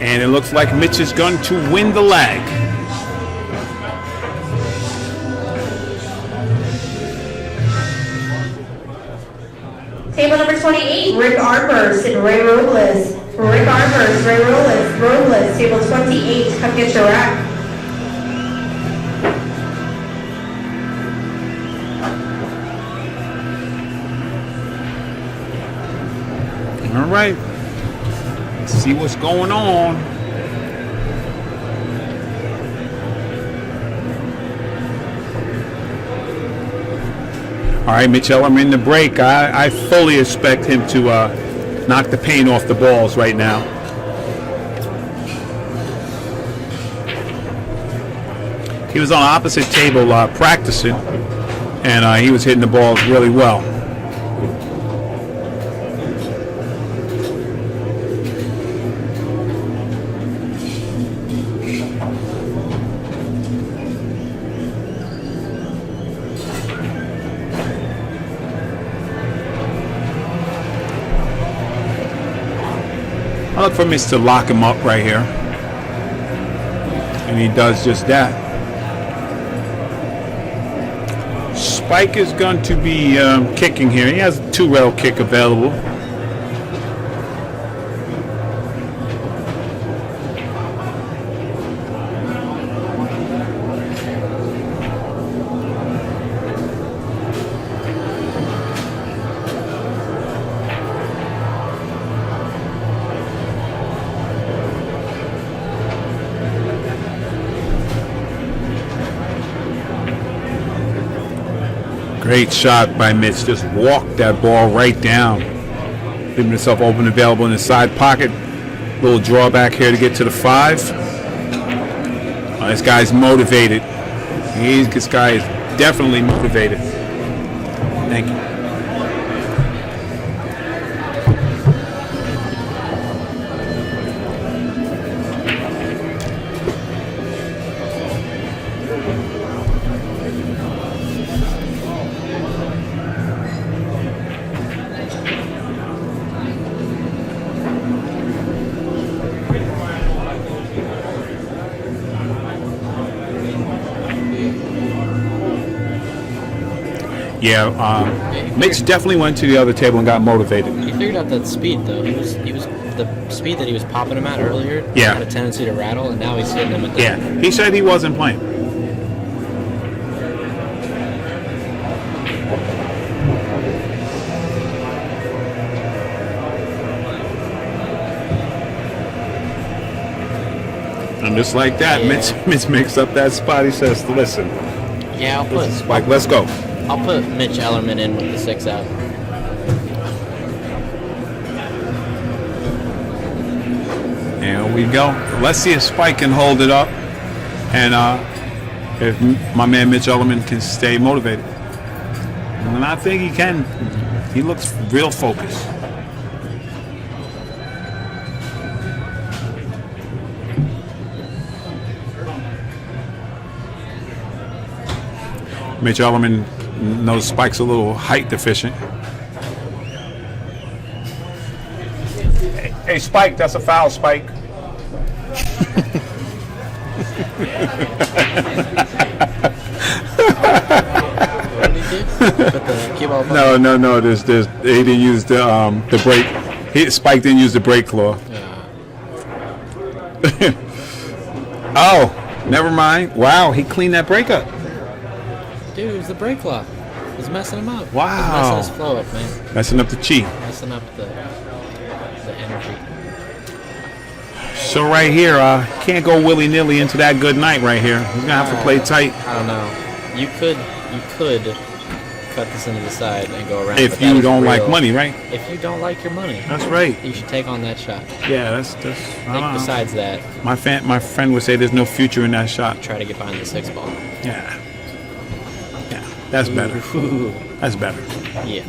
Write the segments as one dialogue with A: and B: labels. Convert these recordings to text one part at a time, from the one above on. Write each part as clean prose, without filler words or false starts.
A: And it looks like Mitch is going to win the leg.
B: Table number 28, Rick Armburst and Ray Robles. Rick Armburst, Ray Robles, table 28, come get your rack.
A: All right. Let's see what's going on. All right, Mitch Ellerman in the break. I fully expect him to knock the paint off the balls right now. He was on the opposite table practicing, and he was hitting the balls really well. I look for Mitch to lock him up right here. And he does just that. Spike is going to be kicking here. He has a 2-rail kick available. Great shot by Mitch. Just walked that ball right down. Leaving himself open, available in the side pocket. Little drawback here to get to the 5. This guy's motivated. This guy is definitely motivated. Thank you. Yeah, Mitch definitely went to the other table and got motivated.
C: He figured out that speed though. He was the speed that he was popping him at earlier.
A: Yeah,
C: had a tendency to rattle, and now he's hitting him at the.
A: Yeah, he said he wasn't playing. And just like that, yeah. Mitch makes up that spot. He says, "Listen,
C: yeah, I'll put
A: Spike. Let's go."
C: I'll put Mitch Ellerman in with the 6 out.
A: There we go. Let's see if Spike can hold it up, and if my man Mitch Ellerman can stay motivated. And I think he can. He looks real focused. Mitch Ellerman knows Spike's a little height deficient. Hey, Spike, that's a foul, Spike. No. There's he didn't use the brake. Spike didn't use the brake claw. Oh, never mind. Wow, he cleaned that brake up.
C: Dude, it was the brake claw. It was messing him up.
A: Wow.
C: It was messing his flow up, man.
A: Messing up the chi.
C: Messing up the energy.
A: So right here, can't go willy-nilly into that good night right here. He's gonna have to play tight.
C: I don't know. You could cut this into the side and go around.
A: If you don't like money, right?
C: If you don't like your money,
A: that's right.
C: You should take on that shot.
A: Yeah, that's.
C: Besides that,
A: my friend would say there's no future in that shot.
C: Try to get behind the 6 ball.
A: Yeah. That's better.
C: Ooh.
A: That's better.
C: Yeah.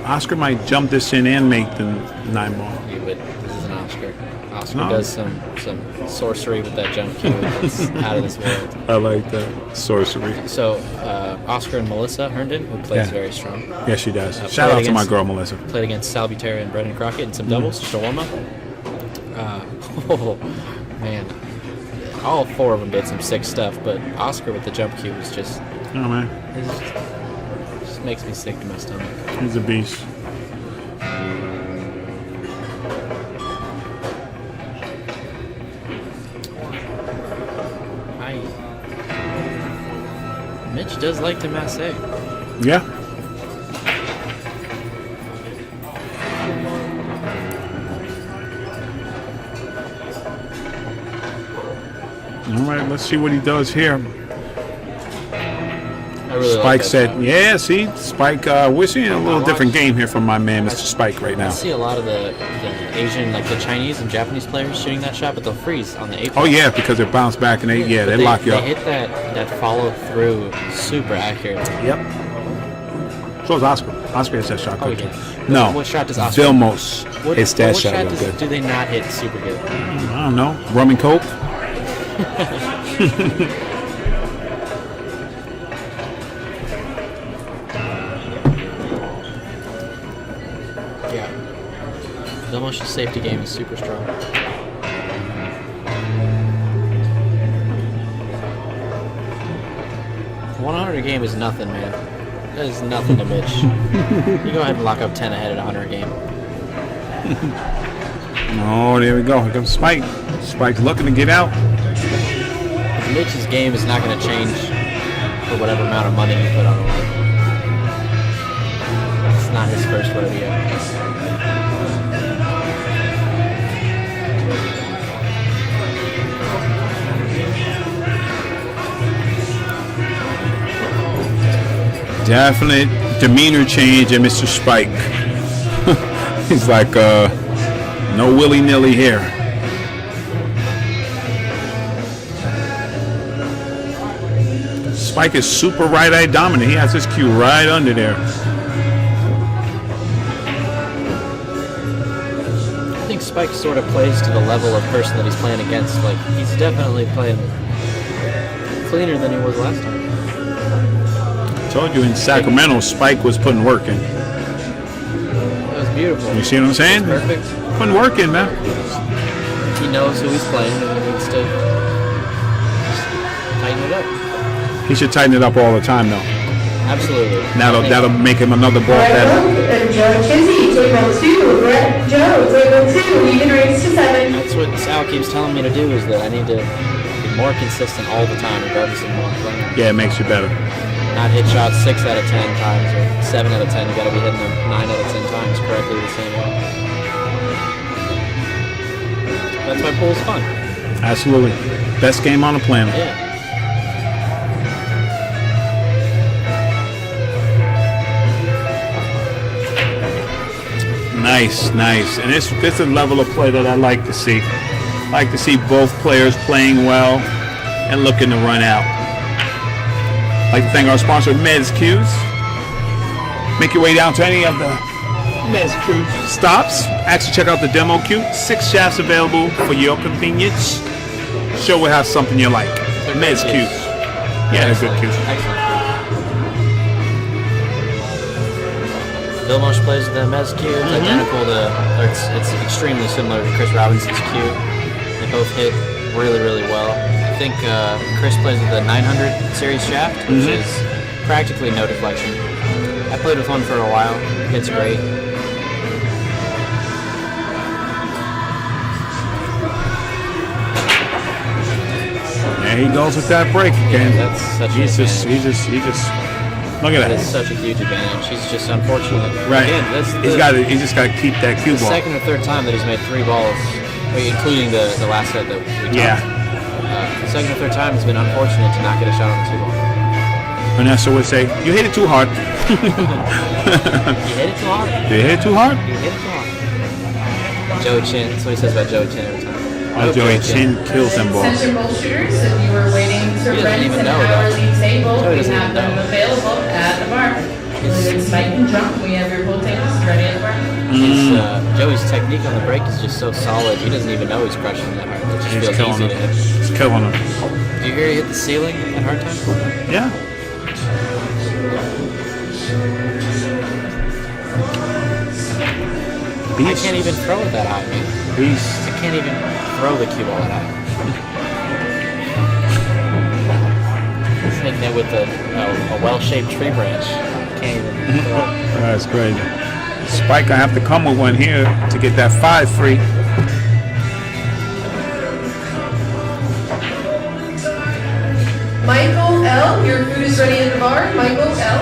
A: Oscar might jump this in and make the 9 ball.
C: He would. This is an Oscar. Oscar does some sorcery with that jump cue. It's out of this world.
A: I like that sorcery.
C: So Oscar and Melissa Herndon, who plays very strong.
A: Yeah, she does. Shout out to my girl Melissa.
C: Played against Salvatore and Brendan Crockett in some doubles, just a warm up. Oh, man. All 4 of them did some sick stuff, but Oscar with the jump cue was just,
A: Oh, man.
C: it just makes me sick to my stomach.
A: He's a beast.
C: Mitch does like to masse.
A: Yeah. All right, let's see what he does here.
C: I really
A: Spike
C: like that
A: said,
C: shot.
A: yeah, see, Spike, we're seeing a little different game here from my man, Mr. Spike, right
C: I
A: now.
C: see a lot of the Asian, like the Chinese and Japanese players shooting that shot, but they'll freeze on the 8
A: Oh, yeah, because they bounce back and they
C: But
A: lock you
C: they
A: up.
C: hit that follow through super accurate.
A: Yep. So is Oscar. Oscar hits that shot
C: Oh,
A: good.
C: yeah.
A: No.
C: What shot does Oscar
A: Vilmos hits that
C: what
A: shot real
C: does,
A: good.
C: do they not hit super good?
A: I don't know. Rum and Coke?
C: Yeah. Vilmos' safety game is super strong. $100 game is nothing, man. That is nothing to Mitch. You go ahead and lock up 10 ahead at a 100 game.
A: Oh, there we go. Here comes Spike. Spike's looking to get out.
C: Mitch's game is not going to change for whatever amount of money you put on the line. It's not his first rodeo.
A: Definite demeanor change in Mr. Spike. He's like, no willy-nilly here. Spike is super right-eye dominant. He has his cue right under there.
C: I think Spike sort of plays to the level of person that he's playing against. Like, he's definitely playing cleaner than he was last time.
A: Told you in Sacramento, Spike was putting work in.
C: That was beautiful.
A: You see what I'm saying?
C: Perfect.
A: Putting work in, man.
C: He knows who he's playing and he needs to tighten it up.
A: He should tighten it up all the time, though.
C: Absolutely.
A: That'll make him another ball better.
B: And Joe Chizzy, table 2. Brett Joe, table 2. Even raised to 7.
C: That's what Sal keeps telling me to do, is that I need to be more consistent all the time, regardless of what I'm playing.
A: Yeah, it makes you better.
C: Not hit shots 6 out of 10 times or 7 out of 10. You got to be hitting them 9 out of 10 times correctly the same way. That's why pool's fun.
A: Absolutely. Best game on the planet.
C: Yeah.
A: Nice, nice. And this is a level of play that I like to see. I like to see both players playing well and looking to run out. I'd like to thank our sponsor, Mez Q's. Make your way down to any of the Mez Q's stops. Actually, check out the demo cue. 6 shafts available for your convenience. Sure will have something you like. Mez Q's. Yeah, they're good cues.
C: Excellent. Vilmos plays the Mez cue. It's identical to, or it's extremely similar to Chris Robinson's cue. They both hit really, really well. I think Chris plays with the 900 series shaft, which is practically no deflection. I played with one for a while. It's great.
A: There he goes with that break again.
C: That's such an
A: He's just, look at
C: That is
A: that.
C: such a huge advantage. He's just unfortunate.
A: Right.
C: Again,
A: He's just got to keep that cue
C: the
A: ball.
C: second or third time that he's made 3 balls, including the last set that we talked.
A: Yeah.
C: The second or third time it's been unfortunate to not get a shot on the 2 ball.
A: Vanessa would say, "You hit it too hard."
C: You hit it too hard.
A: You hit it too hard?
C: You hit it too hard. Joey Chin. That's what he says about Joey Chin every time.
A: Oh, Joey Chin kills them balls.
B: Center bullshooters, if you were waiting to
C: He doesn't
B: rent
C: even
B: an
C: know, though.
B: hourly table,
C: Joey
B: we
C: doesn't
B: have
C: even
B: them
C: know.
B: available at the bar. Really good spike and jump, we have your pool tables ready at the bar.
C: Joey's technique on the break is just so solid. He doesn't even know he's crushing that hard. It just
A: He's
C: feels
A: killing
C: easy to
A: him.
C: hit.
A: He's killing him.
C: Do you hear he hit the ceiling at hard time?
A: Yeah.
C: I can't even throw it that high, man.
A: He's
C: I can't even throw the cue ball at him. He's hitting it with a well-shaped tree branch. Can't even throw it.
A: that's crazy. Spike, I have to come with one here to get that 5 free.
B: Michael L., your food is ready at the bar. Michael L.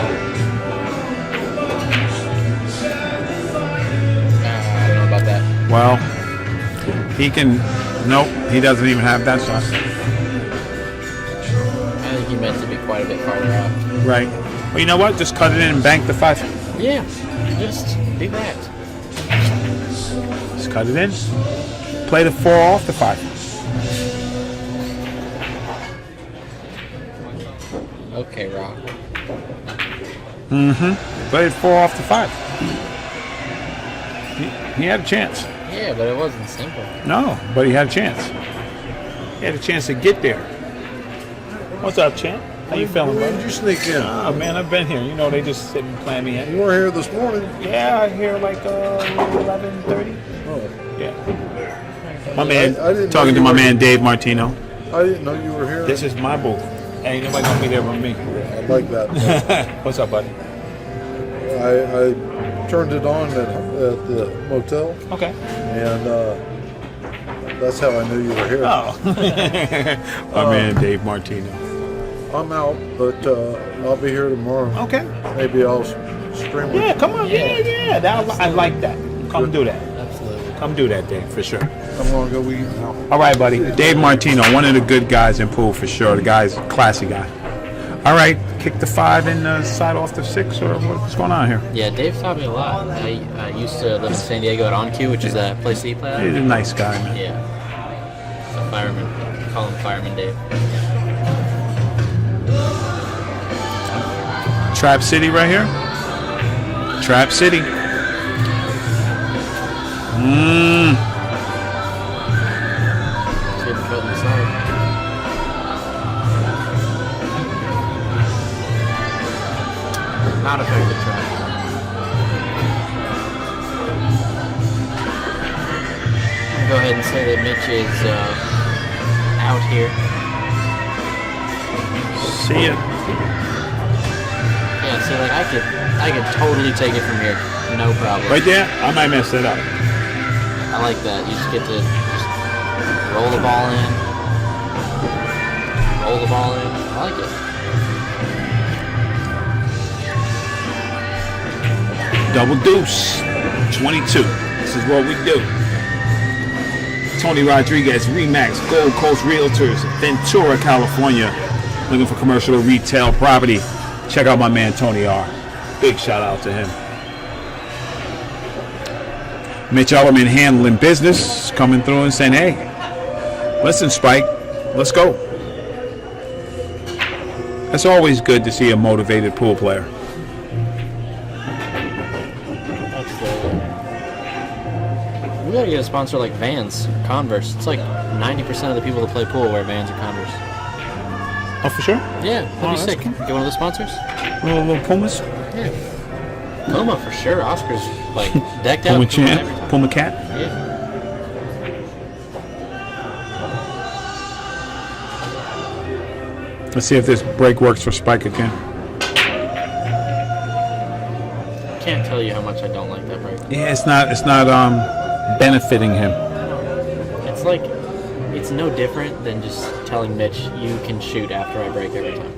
C: I don't know about that.
A: Well, he can. Nope, he doesn't even have that shot.
C: I think he meant to be quite a bit farther out.
A: Right. Well, you know what? Just cut it in and bank the 5.
C: Yeah, just do that.
A: Just cut it in. Play the 4 off the 5.
C: Okay, Rock.
A: Play the 4 off the 5. He had a chance.
C: Yeah, but it wasn't simple.
A: No, but he had a chance. He had a chance to get there. What's up, champ? How you feeling,
D: When
A: bud?
D: did you sneak in?
A: Oh, man, I've been here. You know, they just sit and plan me in.
D: You weren't here this morning.
A: Yeah, I hear like 11:30.
D: Oh,
A: Yeah. My man,
D: I didn't
A: talking
D: know
A: to
D: you
A: my
D: were-
A: man Dave Martino.
D: I didn't know you were here.
A: This is my booth. Ain't nobody gonna be there but me.
D: I like that.
A: What's up, buddy?
D: I turned it on at the motel,
A: Okay.
D: and that's how I knew you were here.
A: Oh. My man Dave Martino.
D: I'm out, but I'll be here tomorrow.
A: Okay.
D: Maybe I'll stream with
A: Yeah,
D: you.
A: come on. Yeah. I like that. Come do that.
C: Absolutely.
A: Come do that, Dave, for sure.
D: I'm gonna go eat now.
A: All right, buddy. Dave Martino, one of the good guys in pool for sure. The guy's a classy guy. All right, kick the 5 and side off the 6, or what's going on here?
C: Yeah, Dave taught me a lot. I used to live in San Diego at OnQ, which is a place that he played
A: He's
C: at.
A: a nice guy, man.
C: Yeah. So fireman. Call him Fireman Dave.
A: Trap City right here. Trap City.
C: Let's get the foot in the side. Not effective try. I'll go ahead and say that Mitch is out here.
A: See ya.
C: Yeah, see, like I could totally take it from here, no problem.
A: Right there, I might mess that up.
C: I like that. You just get to just roll the ball in, roll the ball in. I like it.
A: Double deuce. 22. This is what we do. Tony Rodriguez, Remax, Gold Coast Realtors, Ventura, California. Looking for commercial or retail property. Check out my man Tony R. Big shout out to him. Mitch Ellerman handling business, coming through and saying, hey, listen, Spike, let's go. It's always good to see a motivated pool player.
C: We gotta get a sponsor like Vans, Converse. It's like 90% of the people that play pool wear Vans or Converse.
A: Oh, for sure?
C: Yeah, that'd
A: Oh,
C: be
A: that's
C: sick.
A: cool.
C: Get one of those sponsors?
A: Little Pumas?
C: Yeah. Puma for sure. Oscar's like decked out.
A: Puma
C: in Puma every
A: champ?
C: time.
A: Puma cat?
C: Yeah.
A: Let's see if this break works for Spike again.
C: Can't tell you how much I don't like that break.
A: Yeah, it's not benefiting him.
C: It's like, it's no different than just telling Mitch, you can shoot after I break every time.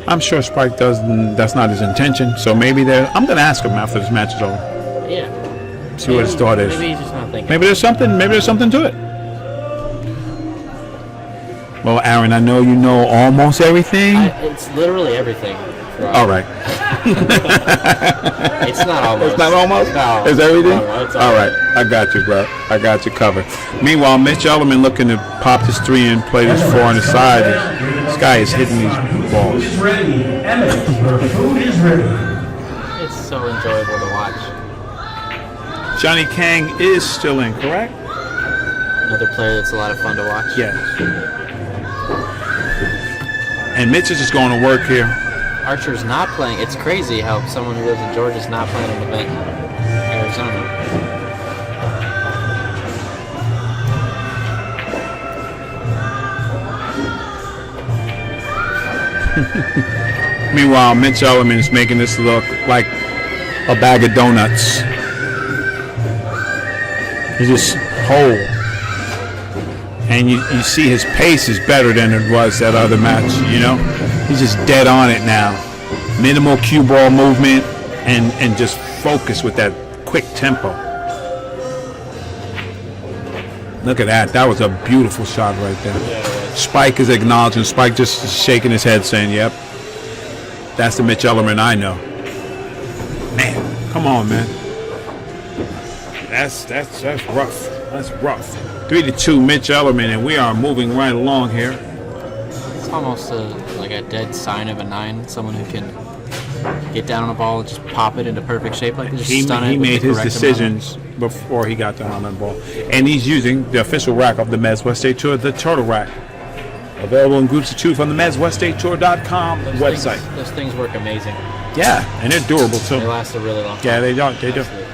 A: I'm sure Spike doesn't. That's not his intention. So maybe there. I'm gonna ask him after this match is over.
C: Yeah.
A: See what his thought is.
C: Maybe he's just not thinking.
A: Maybe there's something. Maybe there's something to it. Well, Aaron, I know you know almost everything.
C: It's literally everything. Rob.
A: All right.
C: It's not almost.
A: It's not almost?
C: No.
A: It's everything?
C: No, it's
A: all right. I got you, bro. I got you covered. Meanwhile, Mitch Ellerman looking to pop this 3 and play this 4 on the side. This guy is hitting these balls.
E: Food is ready. Emmett, your food is ready.
C: It's so enjoyable to watch.
A: Johnny Kang is still in, correct?
C: Another player that's a lot of fun to watch.
A: Yes. And Mitch is just going to work here.
C: Archer's not playing. It's crazy how someone who lives in Georgia is not playing an event in Arizona.
A: Meanwhile, Mitch Ellerman is making this look like a bag of donuts. He's just whole. And you see his pace is better than it was that other match, you know? He's just dead on it now. Minimal cue ball movement and just focus with that quick tempo. Look at that. That was a beautiful shot right there. Spike is acknowledging. Spike just is shaking his head saying, yep. That's the Mitch Ellerman I know. Man, come on, man. That's rough. That's rough. 3-2 Mitch Ellerman, and we are moving right along here.
C: It's almost like a dead sign of a 9. Someone who can get down on a ball and just pop it into perfect shape like this.
A: He made his decisions before he got down on that ball. And he's using the official rack of the Mez West State Tour, the Turtle Rack. Available in groups of 2 from the MezWestStateTour.com website.
C: Those things work amazing.
A: Yeah, and they're durable too.
C: They last a really long time.
A: Yeah, they do. They do.
C: Absolutely.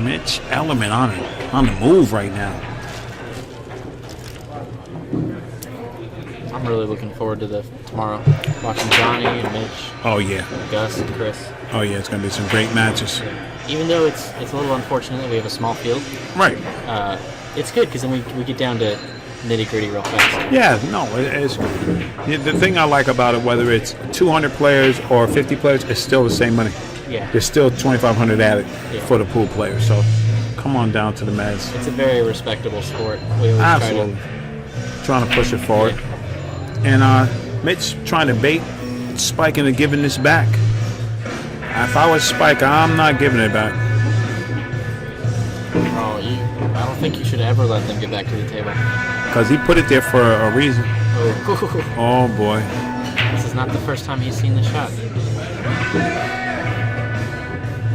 A: Mitch Ellerman on the move right now.
C: I'm really looking forward to tomorrow. Watching Johnny and Mitch,
A: Oh yeah.
C: Gus and Chris.
A: Oh yeah. It's gonna be some great matches.
C: Even though it's a little unfortunate that we have a small field,
A: Right.
C: it's good because then we get down to nitty gritty real fast.
A: Yeah. No. It's the thing I like about it, whether it's 200 players or 50 players, it's still the same money.
C: Yeah.
A: There's still 2,500 added
C: Yeah.
A: for the pool players. So come on down to the Mez.
C: It's a very respectable sport. We always
A: Absolutely. Trying to push it forward. And Mitch trying to bait Spike into giving this back. If I was Spike, I'm not giving it back.
C: I don't think you should ever let them get back to the table.
A: Because he put it there for a reason.
C: Oh,
A: Oh boy.
C: this is not the first time he's seen the shot.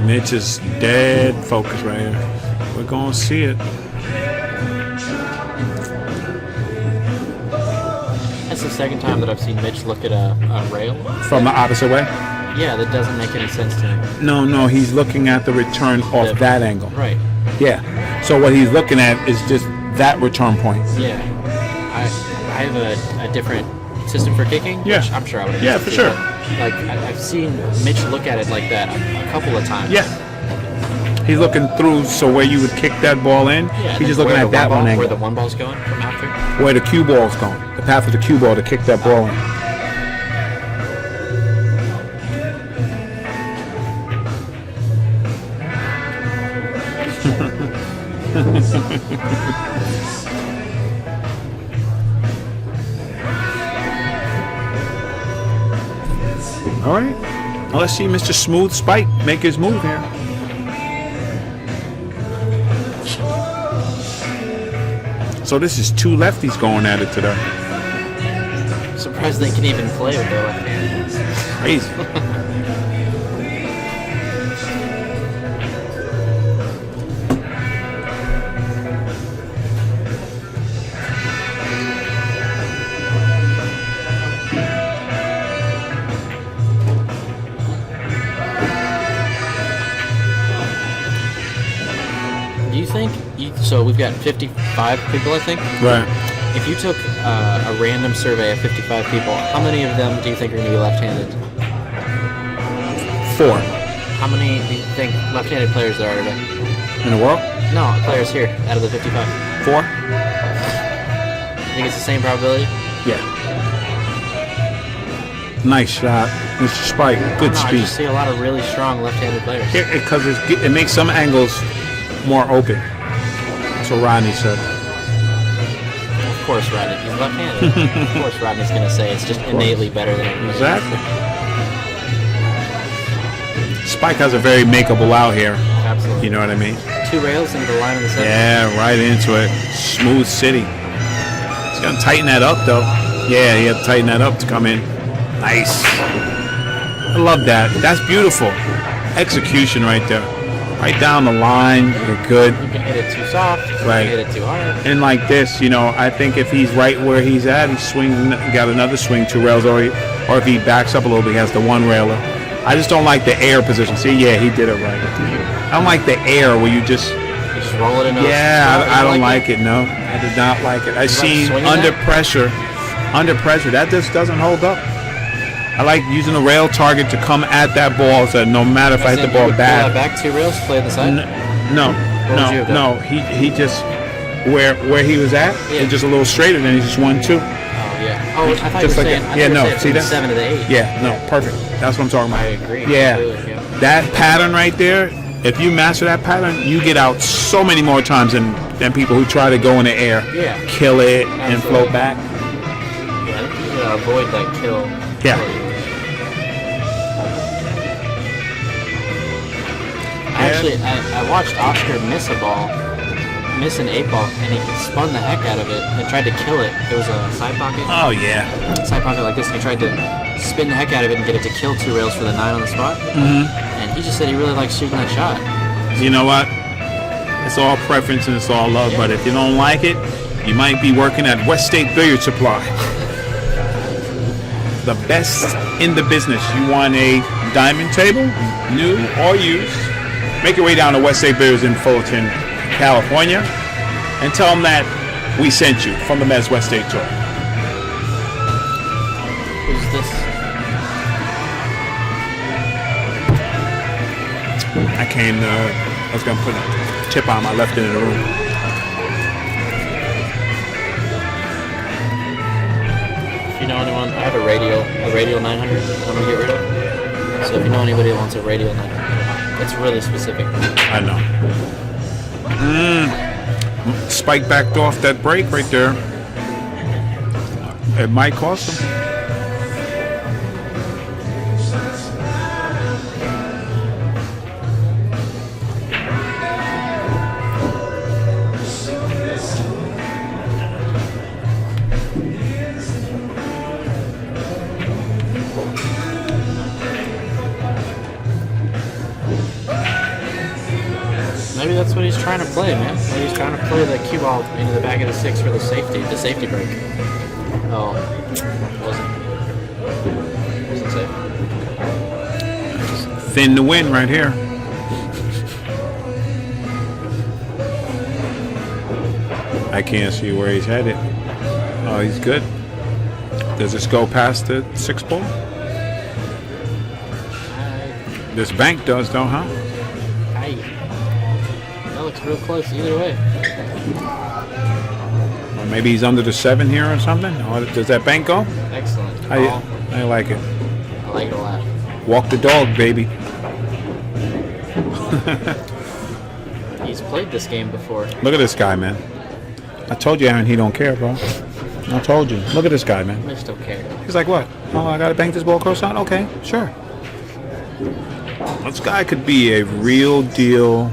A: Mitch is dead focused right here. We're going to see it.
C: That's the second time that I've seen Mitch look at a rail.
A: From the opposite way?
C: Yeah, that doesn't make any sense to me.
A: No, he's looking at the return off that angle.
C: Right.
A: Yeah. So what he's looking at is just that return point.
C: Yeah. I have a different system for kicking.
A: Yeah.
C: Which I'm sure I would have.
A: Yeah,
C: used
A: for
C: too,
A: sure.
C: but, like I've seen Mitch look at it like that a couple of times.
A: Yeah. He's looking through, so where you would kick that ball in,
C: Yeah,
A: he's just looking at that one
C: Where
A: angle.
C: the one ball's going from after.
A: Where the cue ball's going. The path of the cue ball to kick that ball in. All right. Well, let's see Mr. Smooth Spike make his move here. So this is 2 lefties going at it today.
C: I'm surprised they can even play with their left hand.
A: Crazy.
C: Do you think? So we've got 55 people, I think.
A: Right.
C: If you took a random survey of 55 people, how many of them do you think are going to be left-handed?
A: 4
C: How many do you think left-handed players there are today?
A: in the world.
C: No, players here out of the 55.
A: 4.
C: I think it's the same probability.
A: Yeah. Nice shot, Mr. Spike. Good
C: I
A: speed.
C: just see a lot of really strong left-handed players.
A: Because it makes some angles more open. That's what Rodney said.
C: Of course, Rodney. He's left-handed. Of course, Rodney's going to say it's just innately better than everybody else.
A: Exactly. Spike has a very makeable out here.
C: Absolutely.
A: You know what I mean?
C: 2 rails into the line of the center.
A: Yeah, right into it. Smooth city. He's gonna tighten that up though. Yeah, he had to tighten that up to come in. Nice. I love that. That's beautiful. Execution right there. Right down the line. You're good.
C: You can hit it too soft. You
A: Right.
C: can hit it too hard.
A: And like this, you know, I think if he's right where he's at, he's swinging, got another swing 2 rails, or if he backs up a little bit, he has the 1 railer. I just don't like the air position. See, yeah, he did it right. I don't like the air where you just
C: You just roll it in.
A: Yeah, I don't like it. No, I did not like it. I seen
C: swinging
A: under
C: that?
A: pressure. Under pressure, that just doesn't hold up. I like using a rail target to come at that ball, so no matter if I hit the ball
C: Pull
A: bad.
C: that back 2 rails, play the side.
A: No,
C: would you have
A: no. He just where he was at,
C: Yeah.
A: it's just a little straighter than he just 1-2.
C: Oh yeah. Oh, I thought you
A: Just
C: were
A: like
C: saying.
A: that.
C: I
A: Yeah,
C: thought you were
A: no,
C: saying
A: see
C: from the
A: that?
C: 7 to the 8.
A: Yeah, no, perfect. That's what I'm talking about.
C: I agree.
A: Yeah,
C: Completely, yeah.
A: that pattern right there. If you master that pattern, you get out so many more times than people who try to go in the air,
C: Yeah.
A: kill it, and
C: Absolutely.
A: float back.
C: Yeah, I think you gotta avoid that kill.
A: Yeah.
C: I watched Oscar miss an 8 ball, and he spun the heck out of it and tried to kill it. It was a side pocket.
A: Oh yeah.
C: Side pocket like this, and he tried to spin the heck out of it and get it to kill 2 rails for the 9 on the spot. Mm-hmm. And he just said he really likes shooting that shot.
A: You know what? It's all preference and it's all love.
C: Yeah.
A: But if you don't like it, you might be working at West State Billiard Supply. The best in the business. You want a diamond table, new or used? Make your way down to West State Billiards in Fullerton, California, and tell them that we sent you from the Mez West State Tour.
C: Who's this?
A: I was going to put a tip on my left end of the room.
C: If you know anyone, I have a radial 900 I'm going to get rid of. So if you know anybody that wants a radial 900, it's really specific.
A: I know. Spike backed off that break right there. It might cost him.
C: Maybe that's what he's trying to play, man. Maybe he's trying to play the cue ball into the back of the 6 for the safety break. Oh, wasn't safe.
A: Thin to win right here. I can't see where he's headed. Oh, he's good. Does this go past the 6 ball? This bank does, though, huh?
C: That looks real close either way.
A: Or maybe he's under the 7 here or something. Or does that bank go?
C: Excellent.
A: I like it.
C: I like it a lot.
A: Walk the dog, baby.
C: He's played this game before.
A: Look at this guy, man. I told you, Aaron, he don't care, bro. I told you. Look at this guy, man.
C: Mitch don't care.
A: He's like, what? Oh, I gotta bank this ball across town? Okay, sure. This guy could be a real deal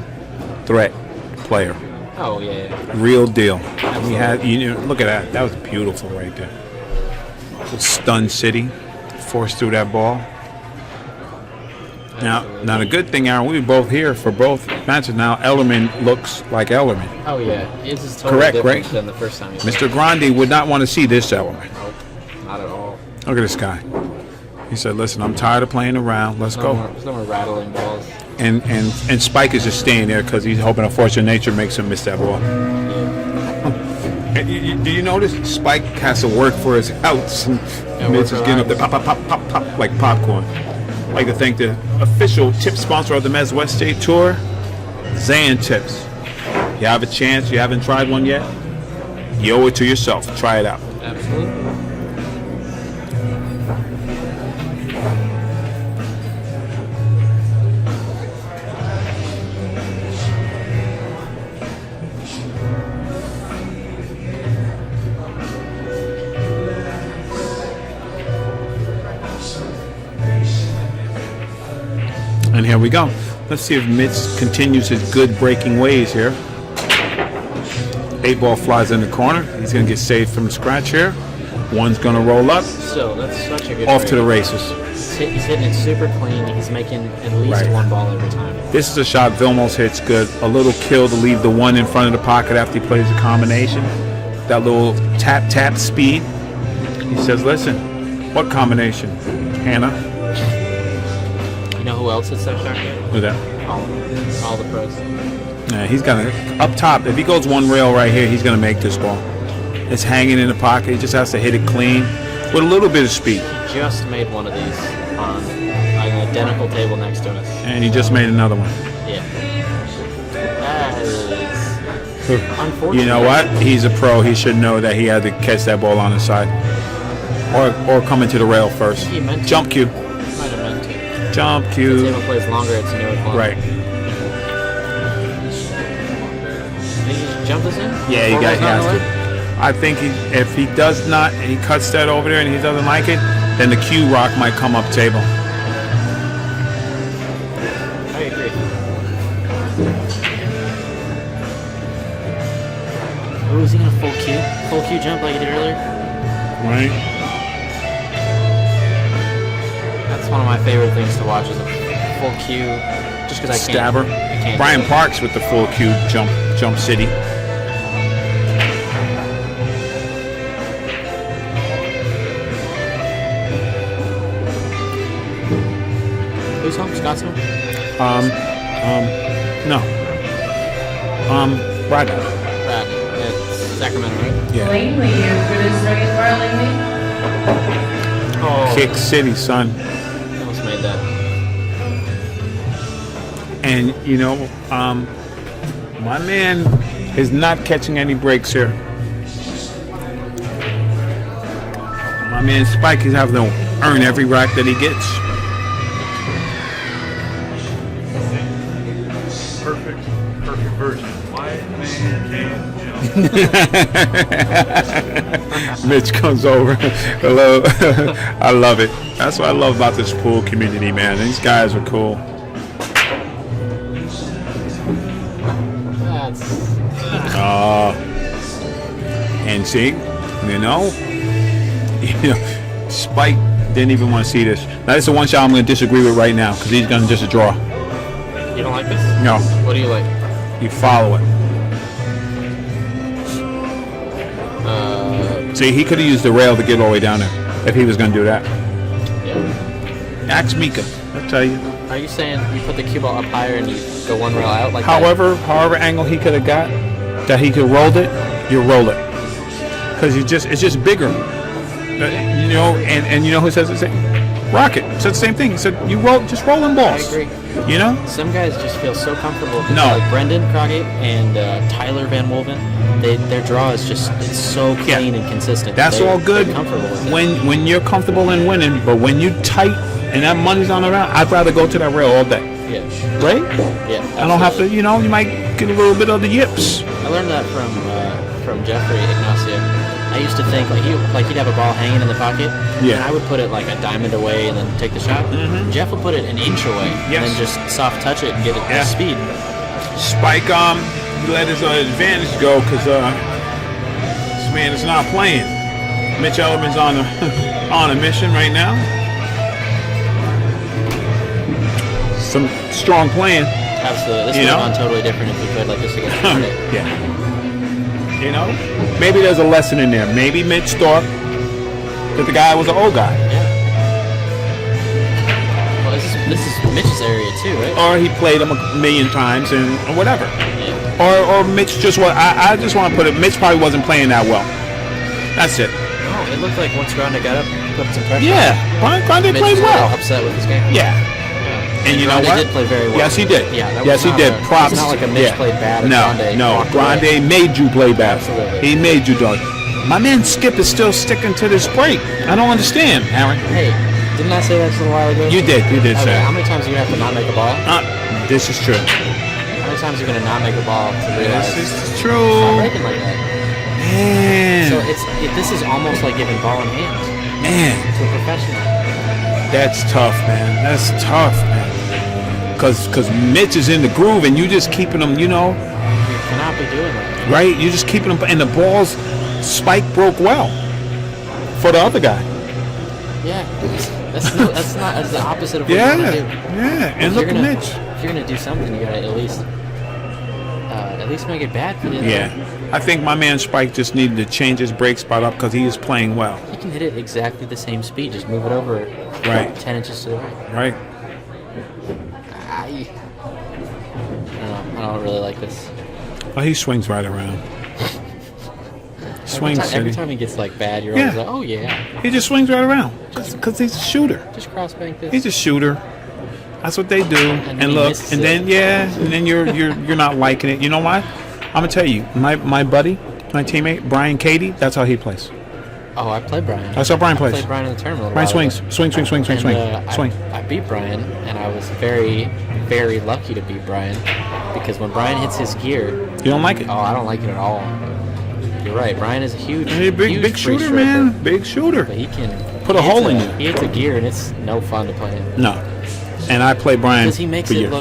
A: threat player.
C: Oh yeah.
A: Real deal.
C: Absolutely.
A: He had, look at that. That was beautiful right there. Stunned City, forced through that ball. Now the good thing, Aaron, we were both here for both matches. Now Ellerman looks like Ellerman.
C: Oh yeah. It's just totally
A: Correct,
C: different
A: right?
C: than the first time.
A: Mr. Grande would not want to see this Ellerman.
C: Nope. Not at all.
A: Look at this guy. He said, "Listen, I'm tired of playing around. Let's go."
C: There's no more rattling balls.
A: And Spike is just staying there because he's hoping a force of nature makes him miss that ball. And do you notice Spike has to work for his outs? And Mitch is getting up there, pop, pop, pop, pop, pop, like popcorn. I'd like to thank the official tip sponsor of the Mez West State Tour, Zan Tips. You have a chance, you haven't tried one yet, you owe it to yourself. Try it out.
C: Absolutely.
A: And here we go. Let's see if Mitch continues his good breaking ways here. 8 ball flies in the corner. He's going to get saved from the scratch here. One's going to roll up.
C: So that's such a good.
A: Off to the races.
C: He's hitting it super clean. He's making at least one ball every time.
A: This is a shot Vilmos hits good. A little kill to leave the one in front of the pocket after he plays a combination. That little tap speed. He says, listen, what combination? Hannah.
C: You know who else hits that shot?
A: Who's that?
C: All the pros.
A: Yeah, he's gonna up top. If he goes one rail right here, he's gonna make this ball. It's hanging in the pocket. He just has to hit it clean with a little bit of speed.
C: He just made one of these on an identical table next to us.
A: And he just made another one.
C: Yeah. That is unfortunate.
A: You know what? He's a pro. He should know that he had to catch that ball on the side, or come into the rail first.
C: He meant to.
A: Jump cue.
C: Might have meant to.
A: Jump
C: The
A: cue.
C: table plays longer, it's a newer one.
A: Right.
C: Did he just jump this in?
A: Yeah, he
C: Four
A: got.
C: balls
A: He
C: down
A: has
C: the way?
A: to. I think if he does not, and he cuts that over there, and he doesn't like it, then the cue rock might come up table.
C: I agree. Oh, is he gonna full cue? Full cue jump like he did earlier?
A: Right.
C: That's one of my favorite things to watch is a full cue. Just because I can't.
A: Stabber.
C: I can't.
A: Brian
C: do it.
A: Parks with the full cue jump city.
C: Who's home? Scott's home?
A: No. Rodney.
C: Rodney. It's Sacramento, right?
A: Yeah.
B: Langley, your food is ready for Langley.
C: Oh.
A: Kick City, son.
C: He almost made that.
A: And you know, my man is not catching any breaks here. My man Spike is having to earn every rack that he gets.
E: Perfect version. White man can jump.
A: Mitch comes over. Hello. I love it. That's what I love about this pool community, man. These guys are cool.
C: That's.
A: And see, you know, Spike didn't even want to see this. Now, this is the one shot I'm going to disagree with right now because he's going to just draw.
C: You don't like this?
A: No,
C: What do you like?
A: you follow it. See, he could have used the rail to get all the way down there if he was going to do that.
C: Yeah.
A: Ask Mika, I'll tell you.
C: Are you saying you put the cue ball up higher and you go one rail out like
A: However angle he could have got, that he could rolled it, you roll it. Because it's just bigger. You know, and you know who says the same? Rocket said the same thing. He said, just rolling
C: that? I
A: balls.
C: agree.
A: You know?
C: Some guys just feel so comfortable.
A: No.
C: Like Brendan Crockett and Tyler Van Wolven, their draw is just it's so clean and consistent.
A: That's all good
C: They're comfortable with it.
A: when you're comfortable in winning, but when you tight and that money's on the round, I'd rather go to that rail all day.
C: Yeah.
A: Right?
C: Yeah.
A: I don't have to,
C: absolutely.
A: you might get a little bit of the yips.
C: I learned that from Jeffrey Ignacio. I used to think he'd have a ball hanging in the pocket,
A: Yeah.
C: and I would put it like a diamond away and then take the shot.
A: Mhm.
C: Jeff would put it an inch away
A: Yes.
C: and then just soft touch it and get it
A: Yeah.
C: speed.
A: Spike, he let his advantage go because this man is not playing. Mitch Ellerman's on a mission right now. Some strong playing.
C: Absolutely. This
A: You
C: would have
A: know?
C: gone totally different if we played like this against Friday.
A: Yeah. You know, maybe there's a lesson in there. Maybe Mitch thought that the guy was an old guy,
C: Yeah. Well, this is Mitch's area too, right?
A: or he played him a million times and or whatever.
C: Yeah.
A: Or Mitch just was. I just want to put it. Mitch probably wasn't playing that well. That's it.
C: Oh, it looked like once Grande got up, put some pressure.
A: Yeah, Grande
C: Mitch
A: played
C: was a little
A: well.
C: upset with his game.
A: Yeah. And you know
C: Grande
A: what?
C: did play very well.
A: Yes, he did.
C: Yeah, that
A: yes,
C: was
A: he
C: not
A: did. Props.
C: It's not like a Mitch
A: Yeah.
C: played bad and
A: No,
C: Grande
A: no.
C: walked away.
A: Grande made you play bad.
C: Absolutely.
A: He made you, dog. My man Skip is still sticking to this break. I don't understand, Aaron.
C: Hey, didn't I say that just a while ago?
A: You did
C: Okay,
A: say.
C: how many times are you going to have to not make a ball?
A: This is true.
C: How many times are you going to not make a ball to realize
A: This is
C: stop
A: true.
C: breaking like that?
A: Man,
C: So this is almost like giving ball in hand
A: man,
C: to a professional.
A: that's tough, man. That's tough, man. Cause Mitch is in the groove, and you just keeping him,
C: You cannot be doing that.
A: right? You just keeping him, and the balls. Spike broke well for the other guy.
C: Yeah, that's the opposite of what
A: Yeah,
C: you want to do.
A: yeah. And
C: If
A: look
C: you're
A: at
C: gonna-
A: Mitch.
C: If you're gonna do something, you gotta at least make it bad for the other
A: Yeah,
C: guy.
A: I think my man Spike just needed to change his break spot up because he is playing well.
C: He can hit it exactly the same speed. Just move it over
A: Right.
C: 10 inches to the right.
A: Right?
C: I don't know. don't really like this.
A: Oh, he swings right around. Swings.
C: Every time he gets like bad, you're
A: Yeah.
C: always like, oh yeah.
A: He just swings right around. Just because he's a shooter.
C: Just cross bank this.
A: He's a shooter. That's what they do.
C: then
A: And
C: he
A: look,
C: misses
A: and
C: it.
A: then and then you're not liking it. You know why? I'm gonna tell you, my buddy, my teammate Brian Cady. That's how he plays.
C: Oh, I played Brian.
A: That's how Brian
C: I
A: plays.
C: played Brian in the tournament. a
A: Brian
C: while ago.
A: swings, swing.
C: I beat Brian, and I was very, very lucky to beat Brian because when Brian hits his gear,
A: You don't like it?
C: oh, I don't like it at all. You're right. Brian is a huge,
A: He's a big
C: huge
A: big
C: free
A: shooter,
C: striker,
A: man. Big shooter.
C: But he can
A: Put a
C: he hits
A: hole in you.
C: He hits a gear, and it's no fun to play him.
A: No. And I play Brian
C: Because he makes
A: for
C: it
A: years.